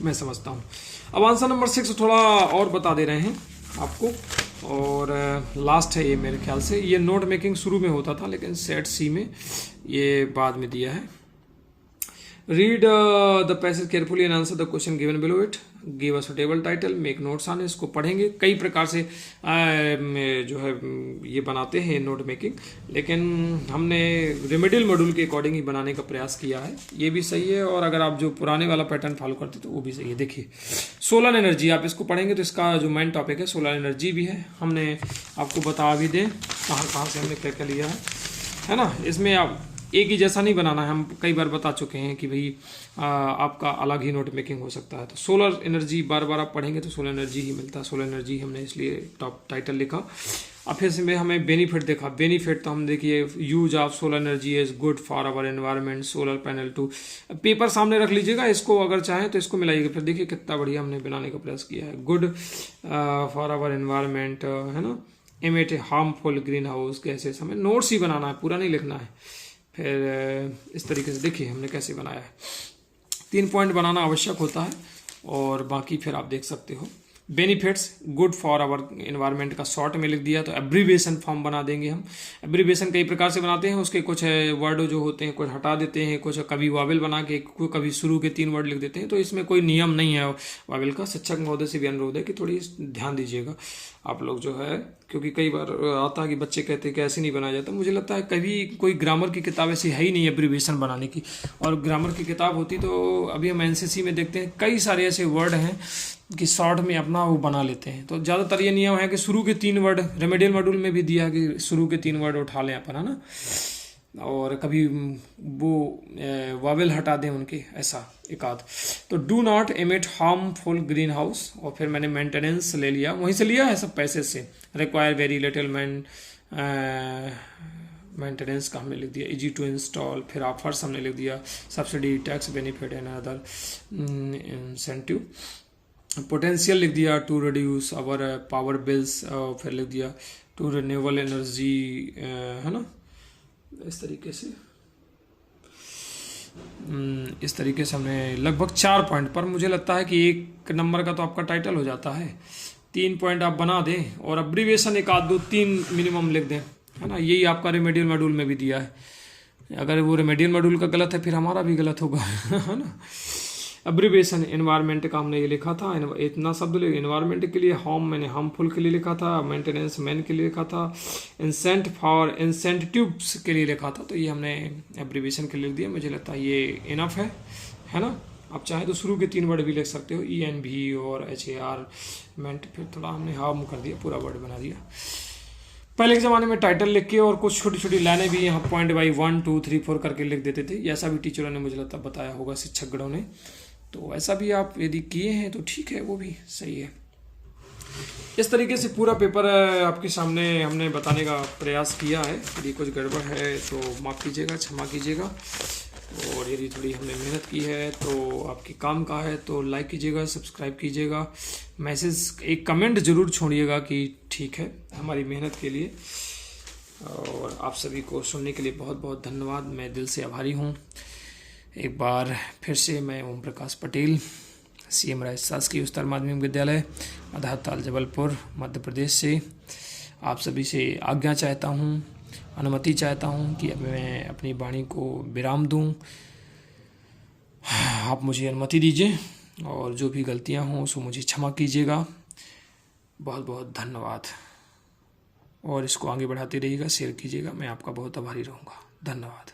मैं समझता हूँ। अब आंसर नंबर 6 थोड़ा और बता दे रहे हैं आपको, और लास्ट है ये मेरे ख्याल से। ये नोट मेकिंग शुरू में होता था, लेकिन सेट सी में ये बाद में दिया है। Read the passage carefully and answer the question given below it, give a suitable title, make notes on. इसको पढ़ेंगे, कई प्रकार से जो है ये बनाते हैं नोट मेकिंग, लेकिन हमने रेमेडियल मॉड्यूल के अकॉर्डिंग ही बनाने का प्रयास किया है। ये भी सही है, और अगर आप जो पुराने वाला पैटर्न फॉलो करते तो वो भी सही है। देखिए सोलर एनर्जी, आप इसको पढ़ेंगे तो इसका जो मेन टॉपिक है सोलर एनर्जी भी है। हमने आपको बता भी दें कहाँ से हमने क्या क्या लिया है ना। इसमें आप एक ही जैसा नहीं बनाना है, हम कई बार बता चुके हैं कि भाई आपका अलग ही नोट मेकिंग हो सकता है। तो सोलर एनर्जी बार बार आप पढ़ेंगे तो सोलर एनर्जी ही मिलता है, सोलर एनर्जी हमने इसलिए टॉप टाइटल लिखा। अब फिर इसमें हमें बेनिफिट देखा, बेनिफिट तो हम देखिए, use of solar energy is good for our environment, solar panel too, paper सामने रख लीजिएगा, इसको अगर चाहें तो इसको मिलाइएगा, फिर देखिए कितना बढ़िया हमने बनाने का प्रयास किया है। गुड फॉर आवर एनवायरनमेंट, है ना, emit harmful green house gases, हमें नोट्स ही बनाना है, पूरा नहीं लिखना है। फिर इस तरीके से देखिए हमने कैसे बनाया है। 3 पॉइंट बनाना आवश्यक होता है, और बाकी फिर आप देख सकते हो। Benefits good for our environment का शॉर्ट में लिख दिया, तो एब्रीविएशन फॉर्म बना देंगे हम। एब्रीविएशन कई प्रकार से बनाते हैं, उसके कुछ वर्ड जो होते हैं कुछ हटा देते हैं, कुछ कभी वावेल बना के कभी शुरू के 3 वर्ड लिख देते हैं, तो इसमें कोई नियम नहीं है वावेल का। शिक्षक महोदय से भी अनुरोध है कि थोड़ी ध्यान दीजिएगा आप लोग जो है, क्योंकि कई बार आता है कि बच्चे कहते हैं कि ऐसे नहीं बनाया जाता। मुझे लगता है कभी कोई ग्रामर की किताब ऐसी है ही नहीं एब्रीविएशन बनाने की, और ग्रामर की किताब होती तो अभी हम एनसीसी में देखते हैं कई सारे ऐसे वर्ड हैं कि शॉर्ट में अपना वो बना लेते हैं। तो ज़्यादातर ये नियम है कि शुरू के 3 वर्ड, रेमेडियल मॉड्यूल में भी दिया है कि शुरू के 3 वर्ड उठा लें अपन, है ना। और कभी वो वावेल हटा दें उनके, ऐसा एक आध। तो do not emit harmful green house, और फिर मैंने मेंटेनेंस ले लिया, वहीं से लिया है सब पैसे से। रिक्वायर वेरी लिटिल मेंटेनेंस का हमने लिख दिया, इजी टू इंस्टॉल, फिर ऑफर्स हमने लिख दिया, subsidy, tax benefit and other incentive. Potential लिख दिया to reduce our power bills, फिर लिख दिया टू रिन्यूएबल एनर्जी, है ना, इस तरीके से। इस तरीके से हमने लगभग 4 पॉइंट पर, मुझे लगता है कि 1 नंबर का तो आपका टाइटल हो जाता है। 3 पॉइंट आप बना दें और अब्रीविएशन 1 आध 2 3 मिनिमम लिख दें, है ना। यही आपका रेमेडियल मॉड्यूल में भी दिया है। अगर वो रेमेडियल मॉड्यूल का गलत है फिर हमारा भी गलत होगा, है ना। अब्रीविएशन एनवायरनमेंट का हमने ये लिखा था, इतना शब्द लिखा। एनवायरनमेंट के लिए हार्म मैंने हार्मफुल के लिए लिखा था, मेंटेनेंस मैन के लिए लिखा था, इंसेंट फॉर इंसेंटिव्स के लिए लिखा था। तो ये हमने अब्रीविएशन के लिए लिख दिया। मुझे लगता है ये इनफ है ना। आप चाहे तो शुरू के 3 वर्ड भी लिख सकते हो, ENV और HAR मेंट, फिर थोड़ा हमने हार्म कर दिया, पूरा वर्ड बना दिया। पहले के ज़माने में टाइटल लिख के और कुछ छोटी छोटी लाइनें भी यहाँ पॉइंट बाई 1 2 3 4 करके लिख देते थे। ऐसा भी टीचरों ने मुझे लगता बताया होगा, शिक्षकगणों ने। तो ऐसा भी आप यदि किए हैं तो ठीक है, वो भी सही है। इस तरीके से पूरा पेपर आपके सामने हमने बताने का प्रयास किया है। यदि कुछ गड़बड़ है तो माफ़ कीजिएगा, क्षमा कीजिएगा। और यदि थोड़ी हमने मेहनत की है तो आपके काम का है तो लाइक कीजिएगा, सब्सक्राइब कीजिएगा, मैसेज एक कमेंट ज़रूर छोड़िएगा कि ठीक है हमारी मेहनत के लिए। और आप सभी को सुनने के लिए बहुत बहुत धन्यवाद, मैं दिल से आभारी हूँ। एक बार फिर से मैं ओम प्रकाश पटेल, CM राय शासकीय उच्चतर माध्यमिक विद्यालय आधारताल जबलपुर मध्य प्रदेश से आप सभी से आज्ञा चाहता हूँ, अनुमति चाहता हूँ कि अब मैं अपनी वाणी को विराम दूँ। आप मुझे अनुमति दीजिए और जो भी गलतियाँ हों सो मुझे क्षमा कीजिएगा। बहुत बहुत धन्यवाद। और इसको आगे बढ़ाते रहिएगा, शेयर कीजिएगा, मैं आपका बहुत आभारी रहूँगा। धन्यवाद।